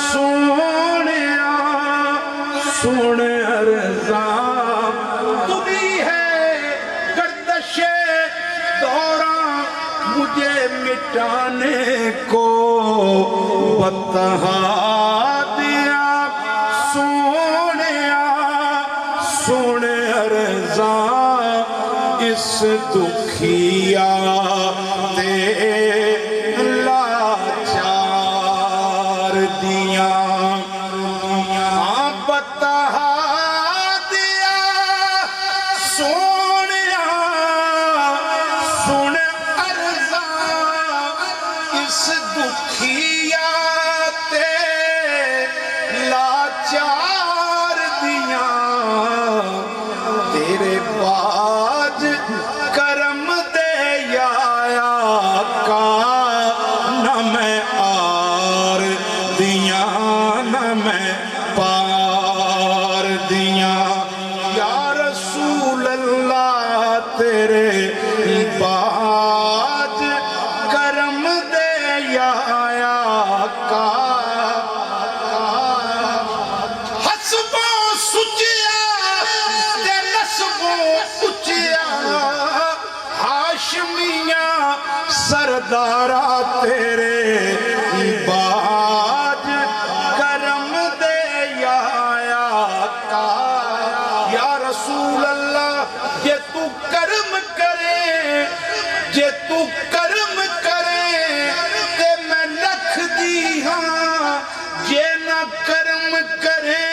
سونیا سن ارزاں مجھے مٹانے کو بتہا دیا سونیا سن ارزاں اس دکھیا تے لاچار دیا بتہا دیا سونیا سن اس دکھیا تے لاچار دیا تیرے باج کرم دے یا آقا نہ میں آر دیا نہ میں پار دیا یا رسول اللہ تیرے باج کرم دے یا آقا حسبوں سچیا تے نسبوں اچیا ہاشمیاں سردارا تیرے باج کرم دے یا آقا یا رسول اللہ یہ تو کرم کرے جے تو کرم کرے تے میں لکھ دی ہاں جے نہ کرم کرے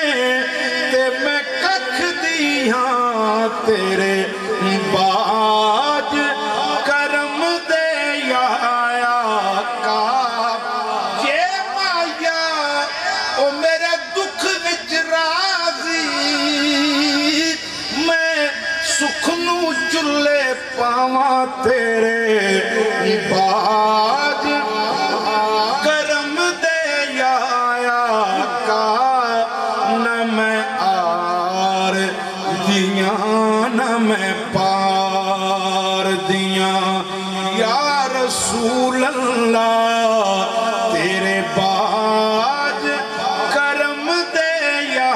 تے میں ککھ دی ہاں تیرے باج کرم دے یا آقا جے مایا او میرے دکھ وچ راضی میں سکھ نو چلے پاواں تیرے باج کرم دے یا آقا نہ میں آر دیا نہ میں پار دیا یا رسول اللہ تیرے باج کرم دے یا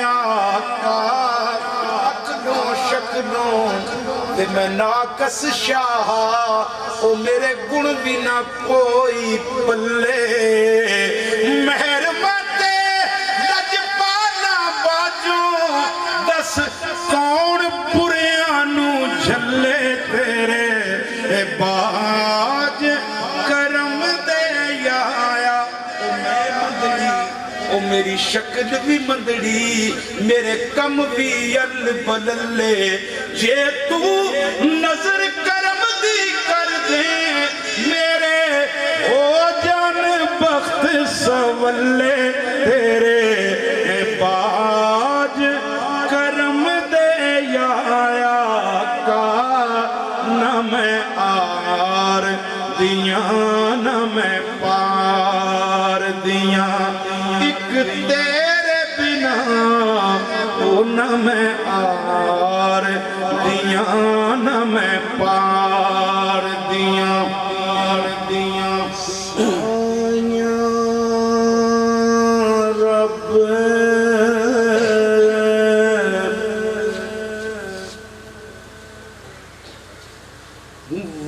آقا اکلوں شکلوں تے میں ناقص شاہ او میرے گن بھی نہ کوئی پلے مہرباتے لج پالا باجوں دس کون پریانو جھلے تیرے باج کرم دے یا آیا او میری شکل بھی مندڑی میرے کم بھی ال بللے جے تو نظر کرم دی کر دے میرے ہو جان بخت سولے تیرے باج کرم دے یا آقا نہ میں آر دیا نہ میں پار دیا ایک تیرے بنا او نہ میں آر دیا نہ میں پار دیا رب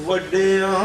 وڈیاں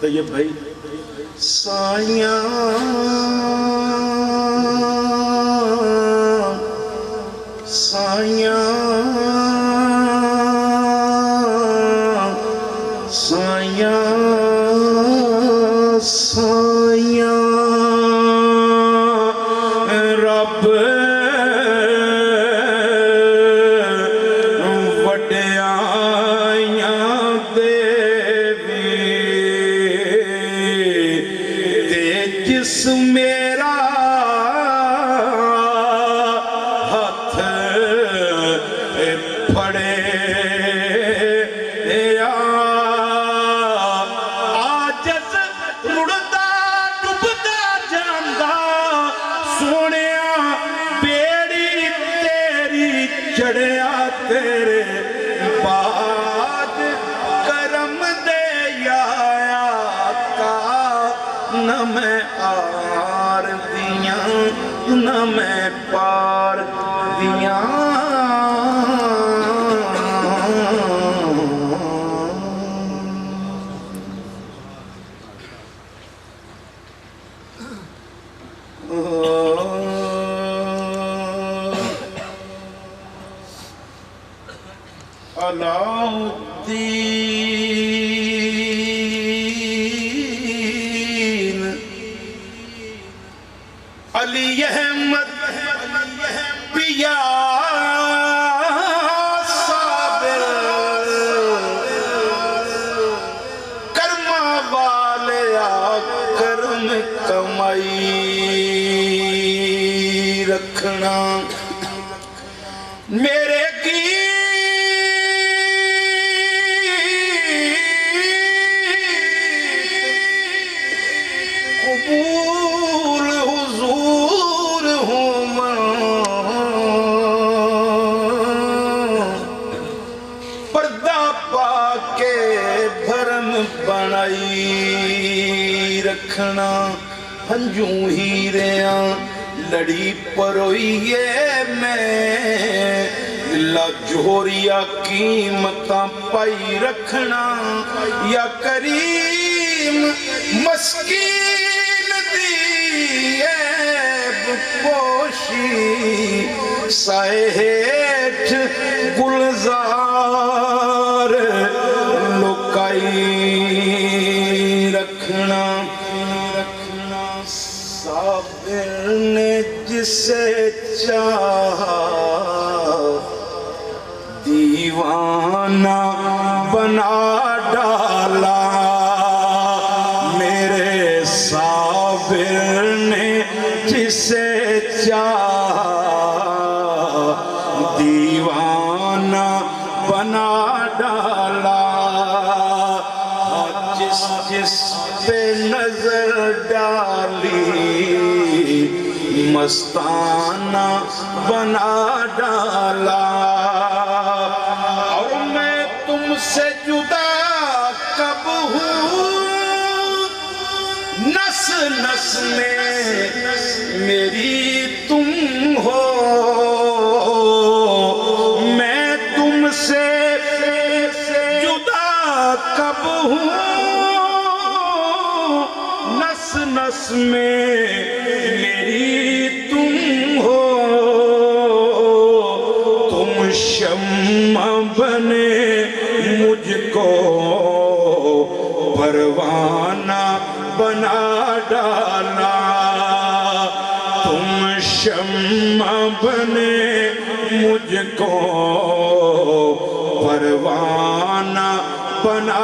طیب بھائی سایاں سایاں سایاں سایاں رب میرا ہاتھ پھڑے عاجز رڑدا ڈبدا جاندا سونیا بیڑی تیری چڑھیا تیرے بعد کرم دے یا آقا نہ میں آر دیاں نہ میں پار دیاں علاؤالدین علی احمد پیا صابر کرما والے کرم کمائی رکھنا میرے کی قبول حضور ہوں پردہ پا کے بھرم بنائی رکھنا ہنجوں ہیریاں لڑی پروئیے میں لاجوریا قیمتاں پائی رکھنا یا کریم مسکین دی عیب پوشی سائے ہیٹھ گلزار لکائی رکھنا صابر نے جسے چاہا دیوانہ بنا ڈالا میرے صابر نے جسے چاہا دیوانہ بنا ڈالا جس جس پہ نظر ڈالی مستانہ بنا ڈالا اور میں تم سے جدا کب ہوں نس نس میں میری تم ہو میں تم سے جدا کب ہوں نس نس میں میری تم ہو تم شمع بنے مجھ کو پروانہ بنا ڈالا تم شمع بنے مجھ کو پروانہ بنا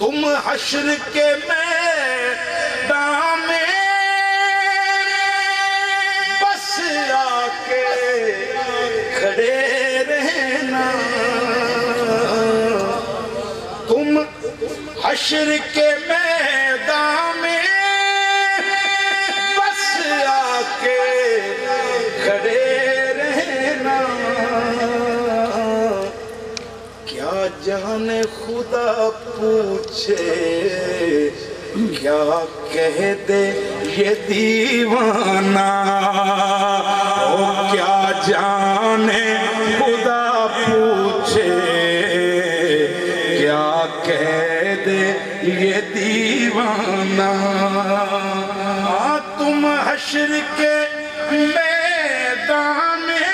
تم حشر کے میدان میں بس آ کے کھڑے رہنا، تم حشر کے میدان میں بس آ کے کھڑے رہنا، کیا جانے خدا پوچھے کیا کہہ دے یہ دیوانہ، او کیا جانے خدا پوچھے کیا کہہ دے یہ دیوانہ، تم حشر کے میدان میں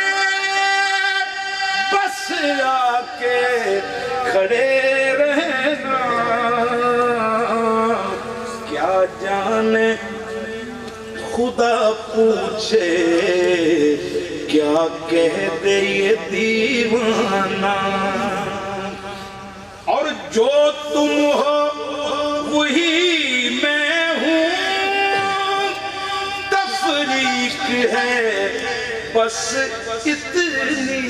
بس آ کے کھڑے رہنا، کیا جانے خدا پوچھے کیا کہہ دے یہ دیوانہ، اور جو تم ہو وہی میں ہوں، تفریق ہے بس اتنی،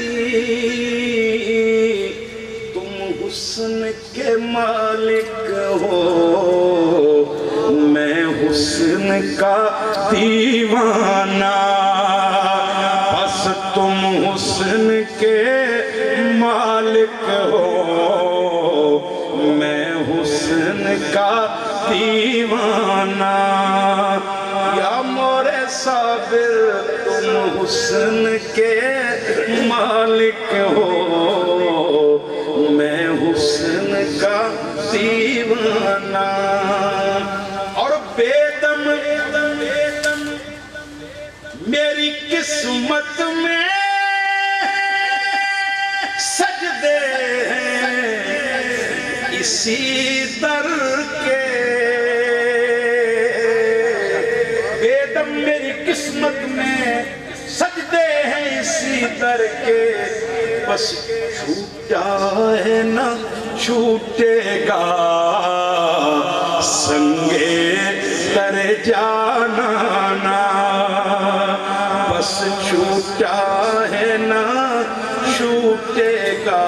تم حسن کے مالک ہو میں حسن کا دیوانہ، بس تم حسن کے مالک ہو میں حسن کا دیوانہ، یا مورے صابر تم حسن کے مالک ہو میں حسن کا دیوانہ، اور بے دم میری قسمت میں سجدے ہیں اسی در کے، بے دم میری قسمت میں سجدے ہیں اسی در کے، بس چھوٹا ہے نہ چھوٹے گا سنگے تر جانا، بس چھوٹا ہے نہ چھوٹے گا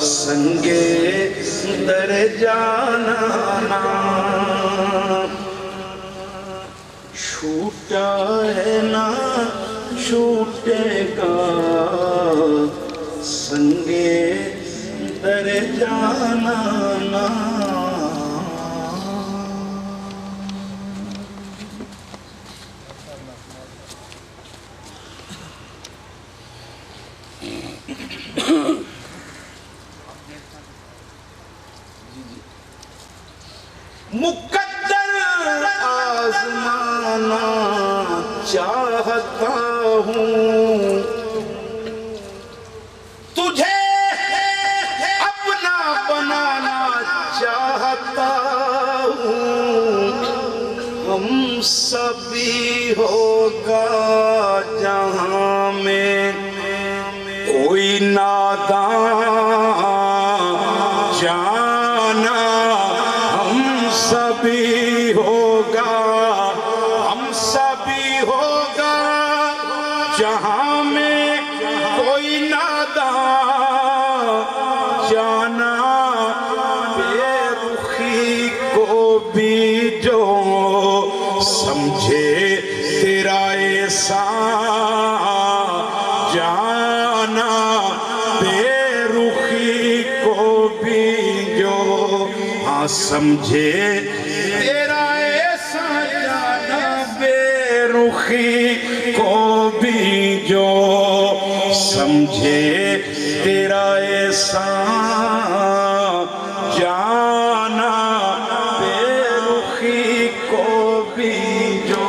سنگے در جانا، چھوٹا ہے نہ چھوٹے گا سنگے در جانا، مقدر آزمانا چاہتا ہوں، تجھے اپنا بنانا چاہتا ہوں، ہم سبھی ہوگا جہاں میں کوئی نادان جانا، ہم سبھی ہوگا جہاں میں کوئی نادان جانا، بے رخی کو بھی جو سمجھے تیرا احسان جانا، بے رخی کو بھی جو سمجھے تیرا احسان جانا، بے رخی کو بھی جو سمجھے تیرا احسان جانا، بے رخی کو بھی جو،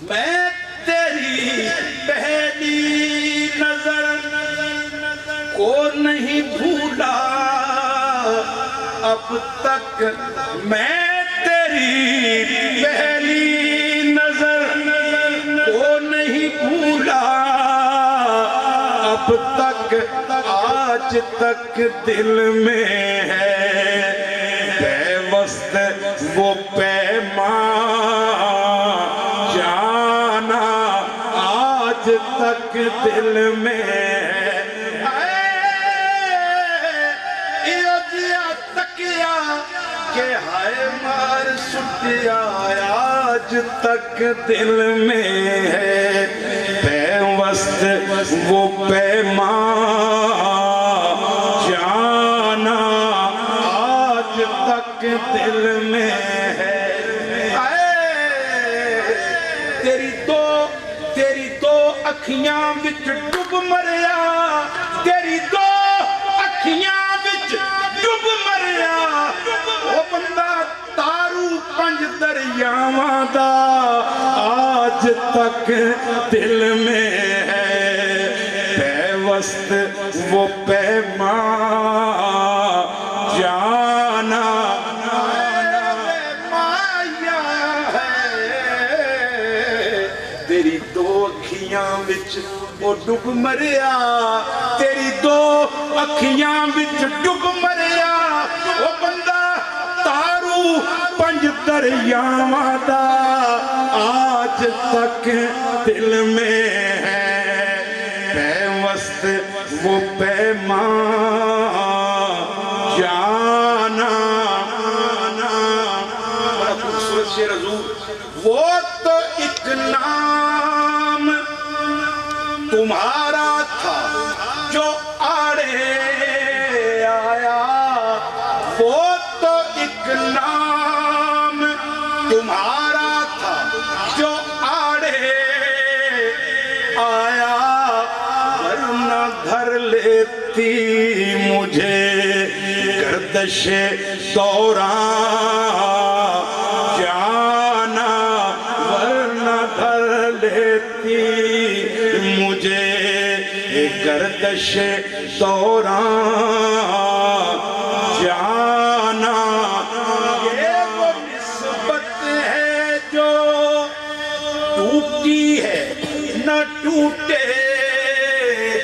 میں تیری پہلی نظر کو نہیں بھولا اب تک، میں تیری پہلی نظر کو نہیں بھولا اب تک، آج آج تک دل میں ہے پیوست وہ پیمان جانا آج تک دل میں ہے کہ ہائے مار سٹیا آج تک دل میں ہے پیوست وہ پیمان جانا آج تک دل میں ہے تیری دو اکھیاں وچ ڈب مریا تیری دو اکھیاں وچ ڈب مریا او بندہ تارو پنج دریاواں دا آج تک دل میں ہے پیوست وہ پیمان جانا مایا ہے تیری دو اکھیاں وچ وہ ڈب مریا تیری دو اکھیاں وچ ڈب مریا وہ بندہ تارو پنج دریاواں دا آج تک دل میں ہے پیوست وہ پیمان جانا بڑا خوبصورت شعر حضور وہ تو ایک نام تمہارا تھا جو آڑے آیا وہ تو ایک نام تمہارا تھا جو آڑے آیا ورنہ دھر لیتی مجھے گردش دوران جانا ورنہ دھر لیتی مجھے گردش دوران جانا یہ وہ نسبت ہے جو ٹوٹی ہے نہ ٹوٹے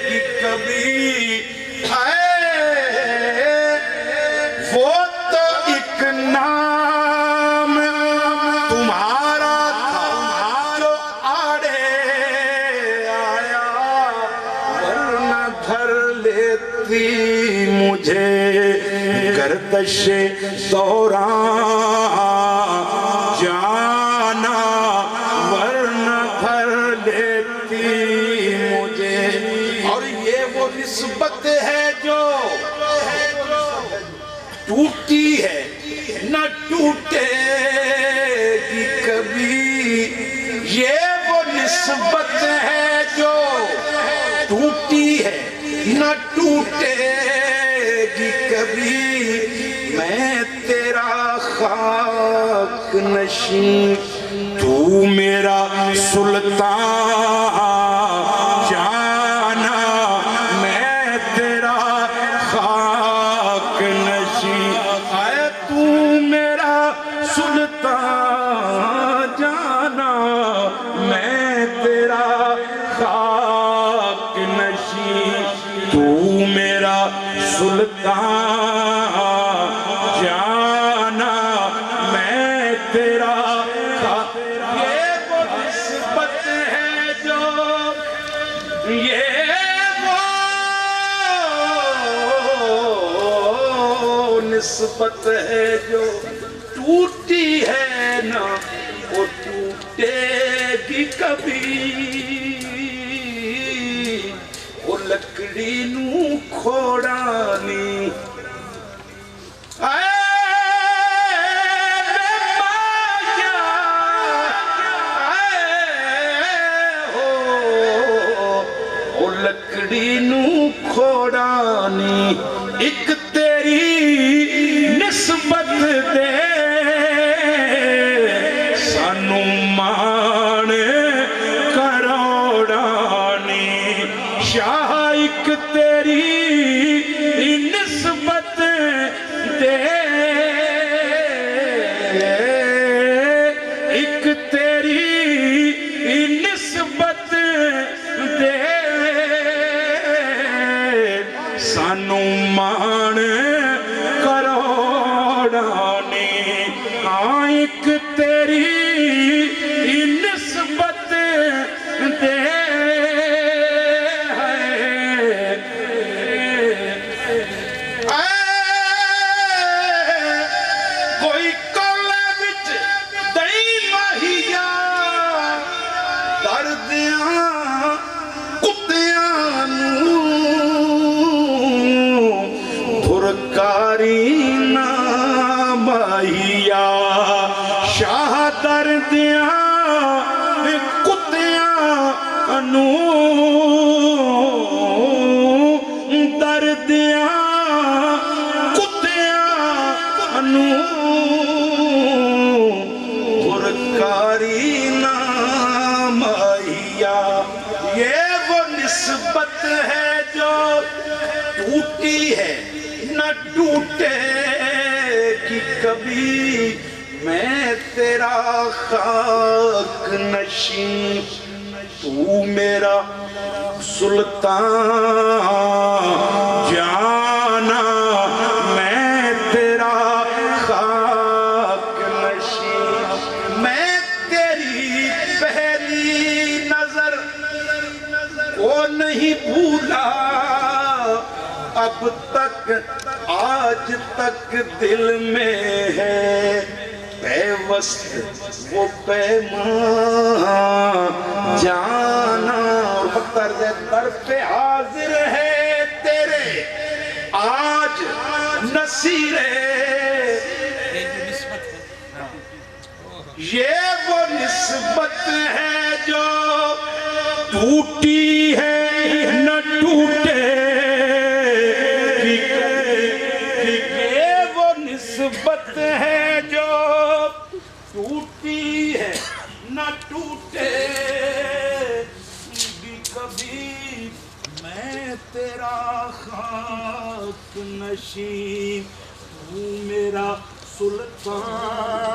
گی کبھی وہ تو ایک نام تمہارا تھا جو آڑے آیا ورنہ دھر لیتی مجھے گردش دوران جانا ورنہ دھر لیتی مجھے اور یہ وہ نسبت ہے جو ٹوٹی ہے نہ ٹوٹے گی کبھی یہ وہ نسبت ہے جو ٹوٹی ہے نہ ٹوٹے گی کبھی میں تیرا خاک نشین تو میرا سلطان جانا میں تیرا خاک نشین اے تو میرا سلطان جانا میں تیرا خاک نشین تو میرا سلطان جانا میں تیرا یہ وہ نسبت ہے جو یہ وہ نسبت ہے جو ٹوٹی ہے نہ وہ ٹوٹے گی کبھی وہ لکڑی نو کھوڑانی لکڑی نو کھوڑانی ایک تیری نسبت دے سانو مان کروڑانی شاہ ایک تیری نسبت دے ایک تیری نسبت دے سانو دردیاں کتیاں پرکاری نام آئیا. یہ وہ نسبت ہے جو ٹوٹی ہے نہ ٹوٹے گی کبھی. میں تیرا خاک نشین تو میرا سلطان جانا. میں تیرا خاک نشین. میں تیری پہلی نظر کو نہیں بھولا اب تک. آج تک دل میں ہے پیوست وہ پیمان جانا. اور بختر در پہ حاضر ہے تیرے آج نصیرے. یہ وہ نسبت ہے جو ٹوٹی ہے نہ ٹوٹے. یہ وہ نسبت ہے جو ٹوٹی ہے نہ ٹوٹے گی کبھی. میں تیرا خاک نشین تو میرا سلطان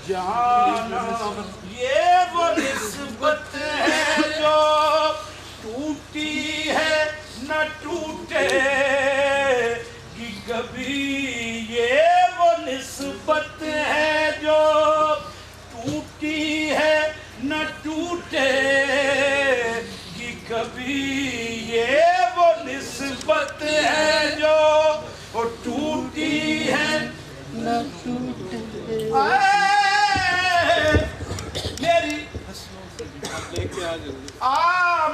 جانا. یہ وہ نسبت ہے جو ٹوٹی ہے نہ ٹوٹے گی کبھی. یہ وہ نسبت ہے جو ٹوٹی ہے نہ ٹوٹے گی کبھی. یہ وہ نسبت ہے جو ٹوٹی ہے نہ ٹوٹے. میری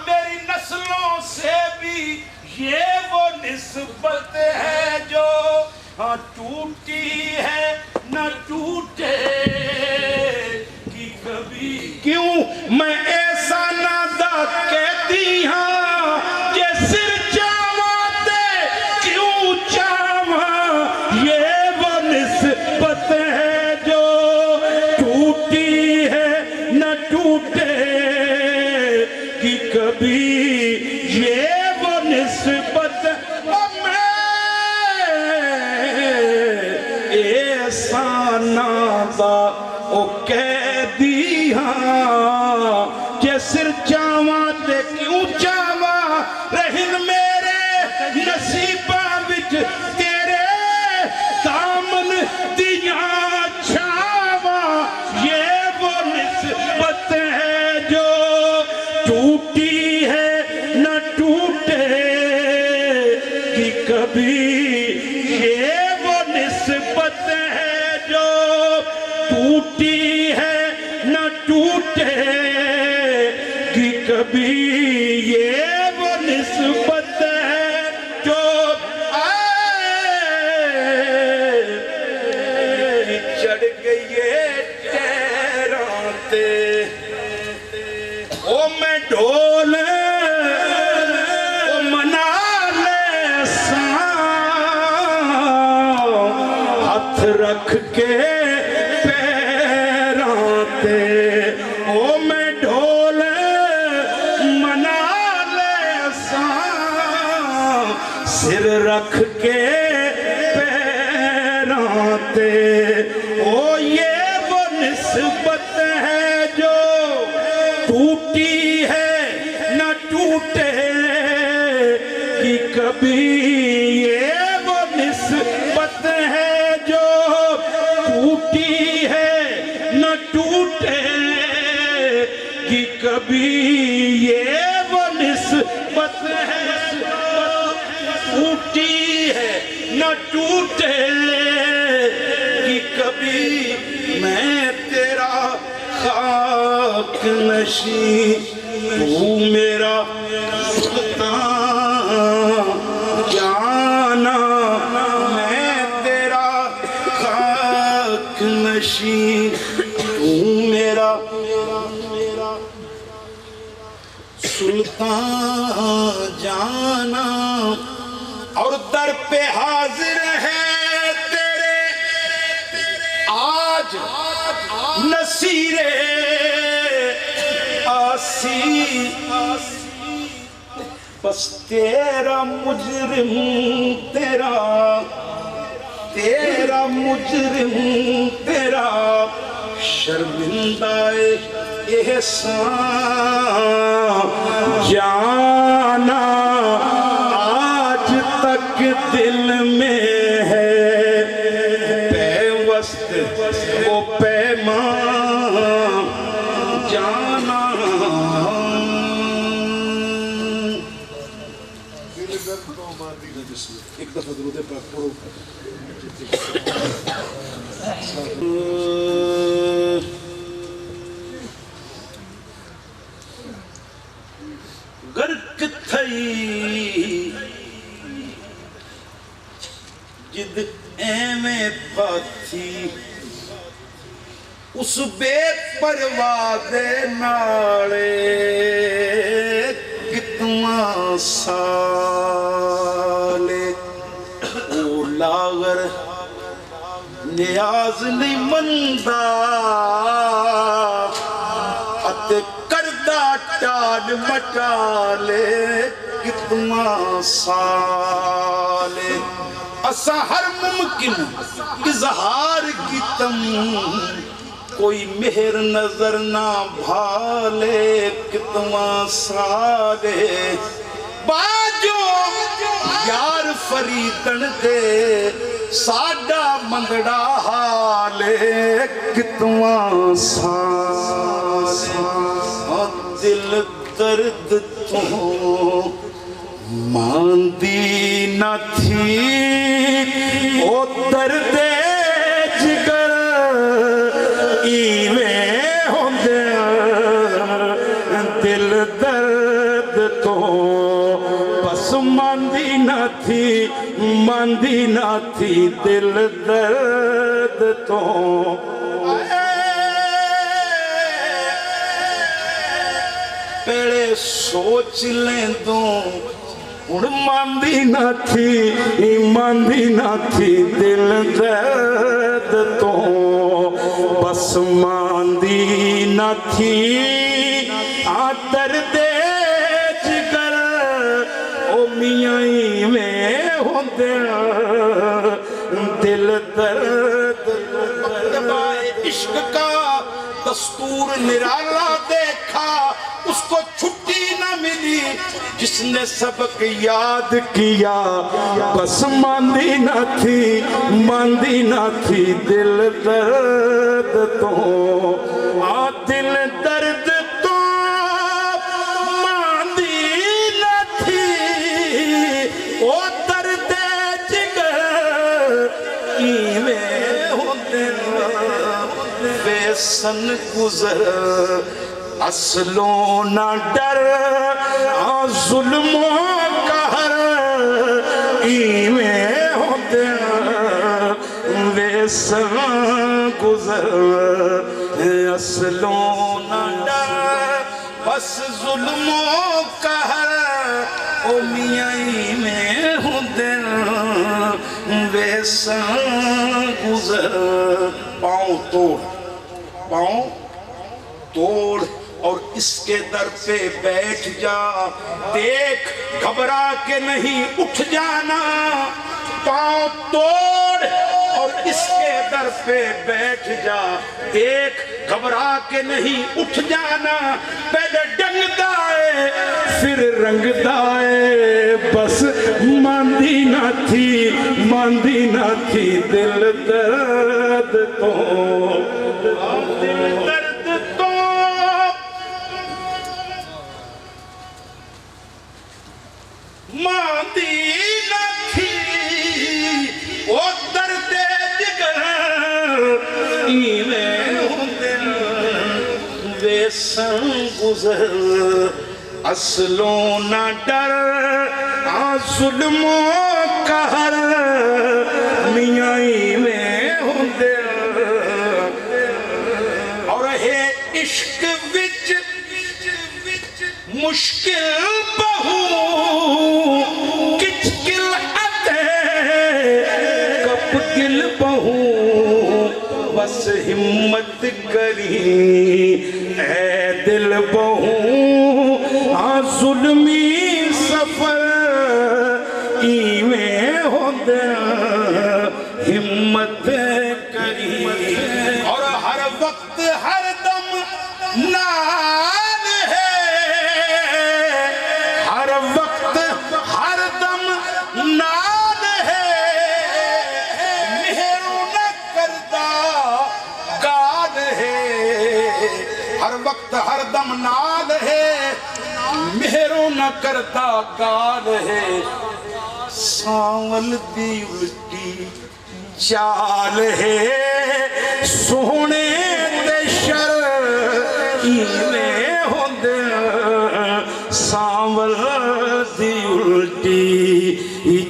میری نسلوں سے بھی یہ وہ نسبت ہے جو ٹوٹی ہے نہ ٹوٹے گی کبھی. کیوں میں ایسا نادا کہتی ہاں یہ سر چاواتے کیوں چاواں. یہ وہ نسبت ہے جو ٹوٹی ہے نہ ٹوٹے گی کبھی. یہ وہ نسبت ایسا نادا او کہہ دی ہاں کہ سر چاواں تے کیوں چاواں. رہن میرے نصیباں وچ تیرے دامن دیاں چھاواں. یہ وہ نسبت ہے جو ٹوٹی ہے نہ ٹوٹے گی کبھی. یہ وہ نسبت ہے جو ٹوٹی ہے نہ ٹوٹے گی کبھی. یہ وہ نسبت ہے جو چڑھ گئی ٹہراں تے او میں ڈھول منا لے ساں ہاتھ رکھ کے پیراں تے. او میں ڈھول منا لے ساں سر رکھ کے پیراں تے. او یہ وہ نسبت ہے جو ٹوٹی ہے نہ ٹوٹے گی کبھی. یہ وہ نسبت ہے جو ٹوٹی ہے نہ ٹوٹے گی کبھی. یہ وہ نسبت ہے ٹوٹی ہے نہ ٹوٹے گی کبھی. میں تیرا خاک نشین تو میرا سلطان جانا. میں تیرا خاک نشین تو میرا سلطان جانا اور در پہ حاضر ہے تیرے آج نصیر آسی بس تیرا مجرم تیرا مجرم تیرا شرمندہ احسان جانا آج تک دل میں ہے پیوست وہ پیمان جانا ایک دفعہ درود پاک پڑھو غرق تھئی جد ایویں پاتھی اس بے پرواہ دے نالے کتنا سالے او لاغر نیاز نہیں مندا اتے کردہ ٹال مٹالے کتنا سالے اسا ہر ممکن اظہار کی تم کوئی مہر نظر نہ بھالے کتنا سالے باجو یار فریدن دے ساڈا منگڑا حالے کتنا سالے دل درد تو ماندی نہ تھی او درد جگر ایویں ہوندے دل درد تو بس ماندی نہ تھی دل درد تو پہلے سوچ لیں دوں ہن ماندی نہ تھی دل درد تو بس ماندی نہ تھی درد جگر او میاں میں ہوندے دل درد عشق کا دستور نرالا دیکھا اس کو چھٹی نہ ملی جس نے سبق یاد کیا بس ماندی نہ تھی دل درد تو دل درد تو ماندی نہ تھی او درد جگر ایویں ہوندے بے سن گزر اصلوں نہ ڈر ظلم و قہر ایویں ہوتے ویسن گزر اصلوں نہ ڈر بس ظلم و قہر او میاں ایویں ہوتے ویسن گزر پاؤں توڑ اور اس کے در پہ بیٹھ جا دیکھ گھبرا کے نہیں اٹھ جانا پاؤں توڑ اور اس کے در پہ بیٹھ جا دیکھ گھبرا کے نہیں اٹھ جانا پہلے ڈنگ دائے پھر رنگ دائے بس ماندی نہ تھی دل درد تو دل درد تو ماندی نہ تھی او درد جگر ایویں ہوندے ویسن گزر اصلوں نہ ڈر ظلم و قہر میاں ایویں ہوندے اور ہے عشق وچ مشکل بہو کچ گل آتے کب گل بہو بس ہمت کری اے دل بہو ظلمی سفر ایویں ہوندے ہمت کری اور ہر وقت ہر دم نال ہے ہر وقت ہر دم نال ہے مہرو نہ کردہ گال ہے ہر وقت ہر دم نال ہے مہرو نہ کرتا گال ہے سانول دی الٹی چال ہے سونے تے شر ایویں ہوندے سانول دی الٹی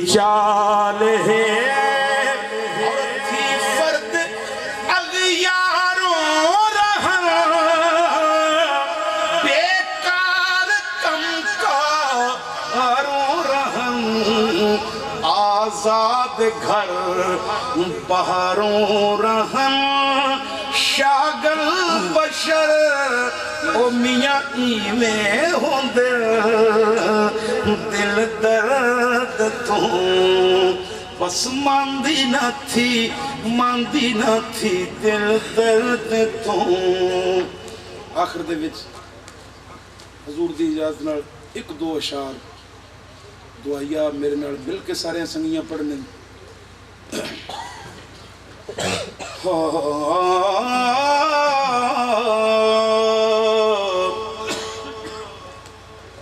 چال ہے اور تھی فرد اغیاروں رہا بیکار کم کاروں رہن آزاد گھر بہاروں رہن شاگل بشر او میاں ایویں ہوندے دل درد تو بس ماندی نہ تھی دل درد تو آخر دے وچ حضور دی اجازت نال ایک دو اشعار دعائیہ میرے نال مل کے سارے سنگیاں پڑھنے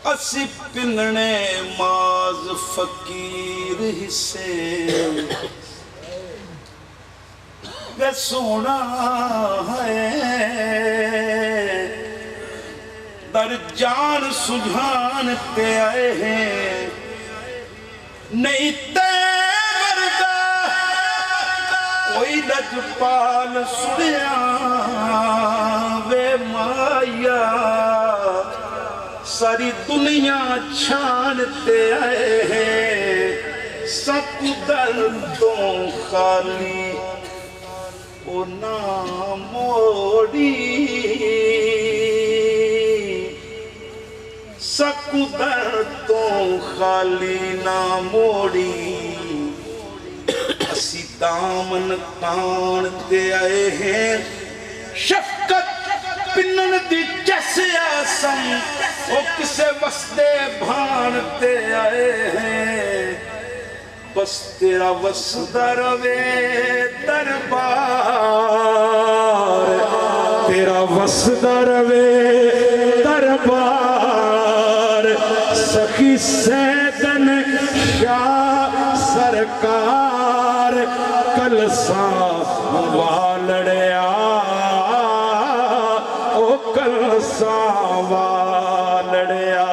اسی پننے ماز فقیر حصے وے سونا ہے در جان سجھان پہ آئے ہیں نہیں تے مردہ کوئی لجپال سنیا وے مایا ساری دنیا چھانتے آئے ہیں سب دردوں خالی او ناموڑی سکودر تو خالی نہ موڑی اسی دامن تان دے آئے ہیں شفقت پنن دی جیسے آسم وہ کسے وسدے بھان دے آئے ہیں بس تیرا وسدہ روے دربار تیرا وسدہ روے دربار سخی سیدن شاہ سرکار کلسا والڑیا او کلسا والڑیا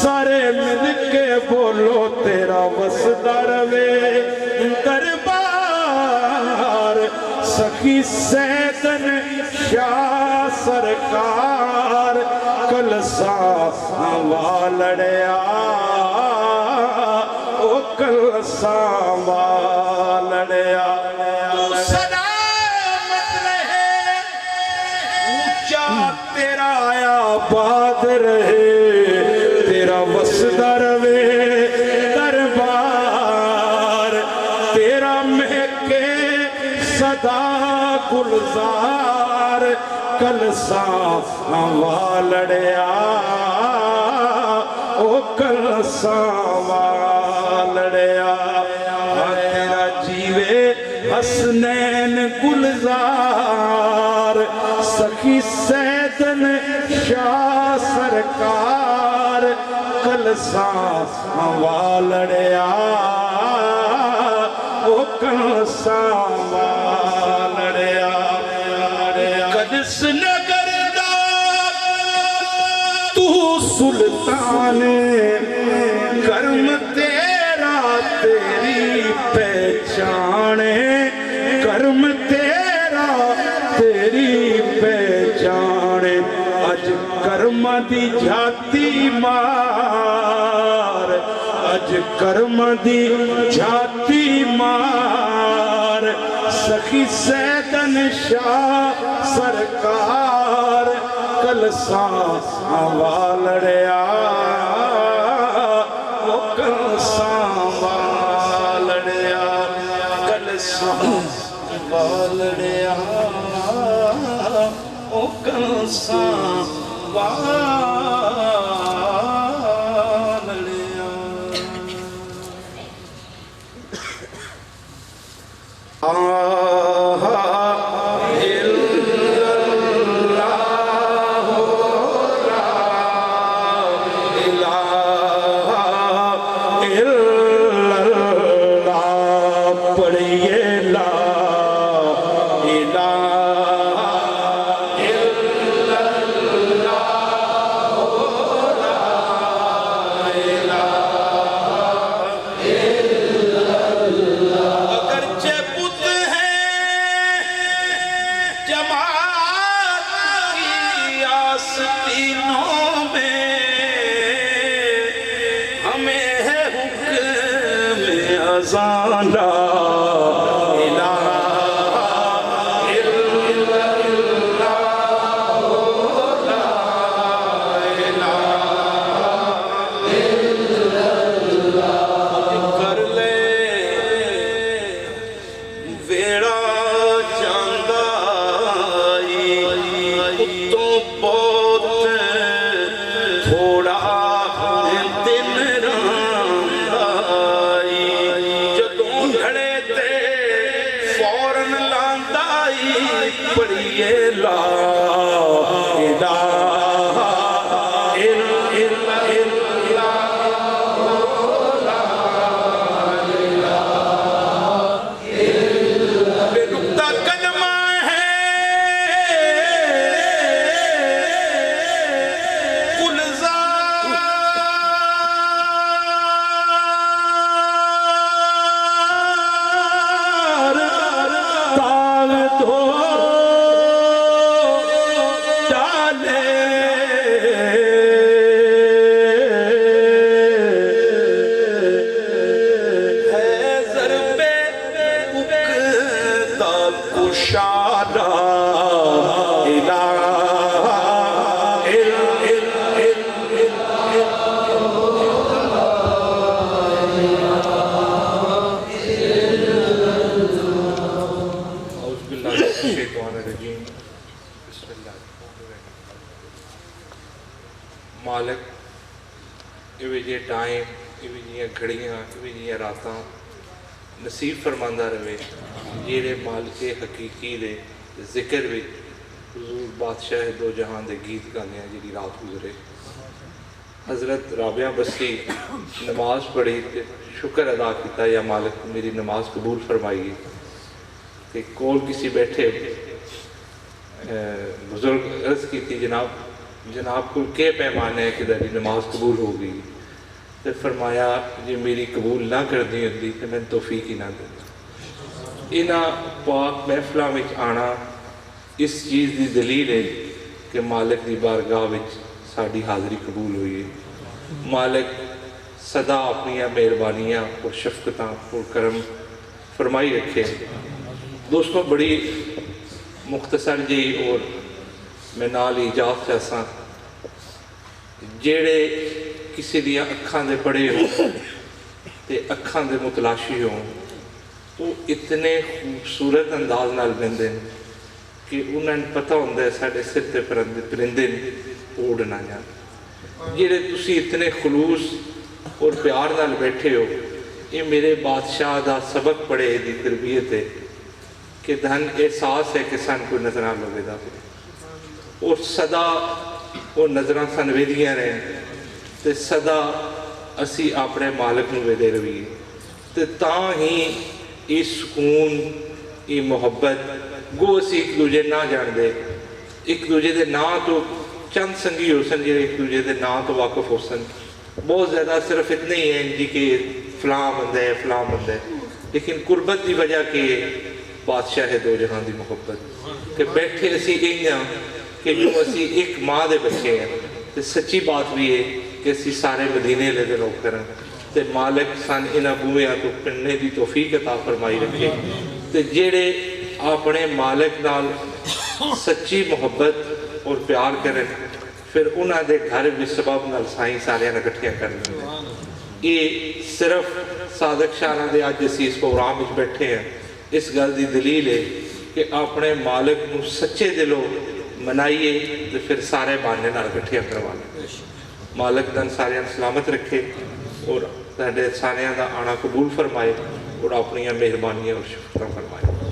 سارے مل کے بولو تیرا وسدہ روے دربار سخی سیدن شاہ سرکار کلسا والڑیا او کلسا والڑیا سلامت رہے اونچا تیرا آباد رہے تیرا وسدہ روے دربار تیرا مہکے صدا گلزار کلسا والڑیا او کلسا والڑیا تیرا جیوے حسنین گلزار سخی سیدن شاہ سرکار کلسا والڑیا او کلسا والڑیا قدس نگر دا تو سلطان کرم تیرا تیری پہچانے کرم تیرا تیری پہچانے اج کرم دی جھاتی مار اج کرم دی جھاتی مار سخی سیدن شاہ سرکار کلساں والڑیا وہ کلساں والڑیا کلساں والڑیا وہ کلساں والڑیا مالک ایویں جے ٹائم ایویں جیاں گھڑیاں ایویں جیاں راتاں نصیب فرماندہ رہے جیڑے مالک حقیقی دے ذکر بھی حضور بادشاہ دو جہاں دے گیت گانے ہیں جیڑی رات گزرے حضرت رابعہ بستی نماز پڑھی تے شکر ادا کیتا یا مالک میری نماز قبول فرمائی کہ کول کسی بیٹھے بزرگ عرض کی تھی جناب کو کے پیمانے ہے کہ داری نماز قبول ہو گئی تو فرمایا یہ میری قبول نہ کر دی ہوتی تو میں توفیق ہی نہ دیتا انہا پاک محفلہ میں آنا اس چیز دی دلیل ہے کہ مالک دی بارگاہ میں ساڑھی حاضری قبول ہوئی ہے مالک صدا اپنی مہربانیاں اور شفقتاں اور کرم فرمائی رکھے دوستوں بڑی مختصر جی اور میں نال ایجاد چاہساں جیڑے کسی دیا اکھاں دے پڑے ہوں تے اکھاں دے متلاشی ہوں تو اتنے خوبصورت انداز نال بندے کہ انہیں پتہ ہوندہ ہے ساڑھے سر تے پرندے اوڑ نہ جان جیڑے تسی اتنے خلوص اور پیار نال بیٹھے ہو یہ میرے بادشاہ دا سبق پڑے دی تربیت ہے کہ دھن احساس ہے کہ سن کوئی نظران لوگے دا اور صدا وہ نظران سن ویدیاں رہے تے صدا اسی اپنے مالک نو ویدے روی تے تاں ہی اس سکون یہ محبت گو اسی ایک دوجہ نہ جان دے ایک دوجہ دے نا تو چند سنگی ہو سن جیرے ایک دوجہ دے نا تو واقف ہو سن بہت زیادہ صرف اتنے ہی ہیں جی کہ فلاں بندے فلاں بندے لیکن قربت دی وجہ کہ بادشاہ دو جہاں دی محبت کہ بیٹھے اسی ایک کہ جو اسی ایک ماں دے بچے ہیں ਤੇ ਸੱਚੀ ਬਾਤ ਵੀ ਹੈ ਕਿ ਅਸੀਂ ਸਾਰੇ ਮਦੀਨੇ ਦੇ ਨੌਕਰ ਹਾਂ ਤੇ ਮਾਲਕ ਸਨ ਇਹਨਾਂ ਬੂਹਿਆਂ ਤੋਂ ਪਿੰਨੇ ਦੀ ਤੌਫੀਕ ਅਤਾ ਫਰਮਾਈ ਰੱਖੇ ਤੇ ਜਿਹੜੇ ਆਪਣੇ ਮਾਲਕ ਨਾਲ ਸੱਚੀ ਮੁਹੱਬਤ ਔਰ ਪਿਆਰ ਕਰਨ ਫਿਰ ਉਹਨਾਂ ਦੇ ਘਰ ਵੀ ਸਬਬ ਨਾਲ ਸਾਈਂ ਸਾਰਿਆਂ ਨੂੰ ਇਕੱਠੀਆਂ ਕਰ ਲੈਂਦੇ। ਇਹ ਸਿਰਫ ਸਾਦਕ ਸ਼ਾਨਾਂ ਦੇ ਅੱਜ ਅਸੀਂ ਇਸ ਪ੍ਰੋਗਰਾਮ ਵਿੱਚ ਬੈਠੇ ਹਾਂ ਇਸ ਗੱਲ ਦੀ ਦਲੀਲ ਹੈ ਕਿ ਆਪਣੇ ਮਾਲਕ ਨੂੰ ਸੱਚੇ ਦਿਲੋਂ ਮਨਾਈਏ ਤੇ ਫਿਰ ਸਾਰੇ ਬਹਾਨੇ ਨਾਲ ਇਕੱਠੀਆਂ ਕਰਵਾ ਲਈਏ। ਮਾਲਕ ਦਨ ਸਾਰਿਆਂ ਨੂੰ ਸਲਾਮਤ ਰੱਖੇ ਔਰ ਤੁਹਾਡੇ ਸਾਰਿਆਂ ਦਾ ਆਣਾ ਕਬੂਲ ਫਰਮਾਏ ਔਰ ਆਪਣੀਆਂ ਮਿਹਰਬਾਨੀਆਂ ਔਰ ਸ਼ੁਕਰਾਂ ਫਰਮਾਏ।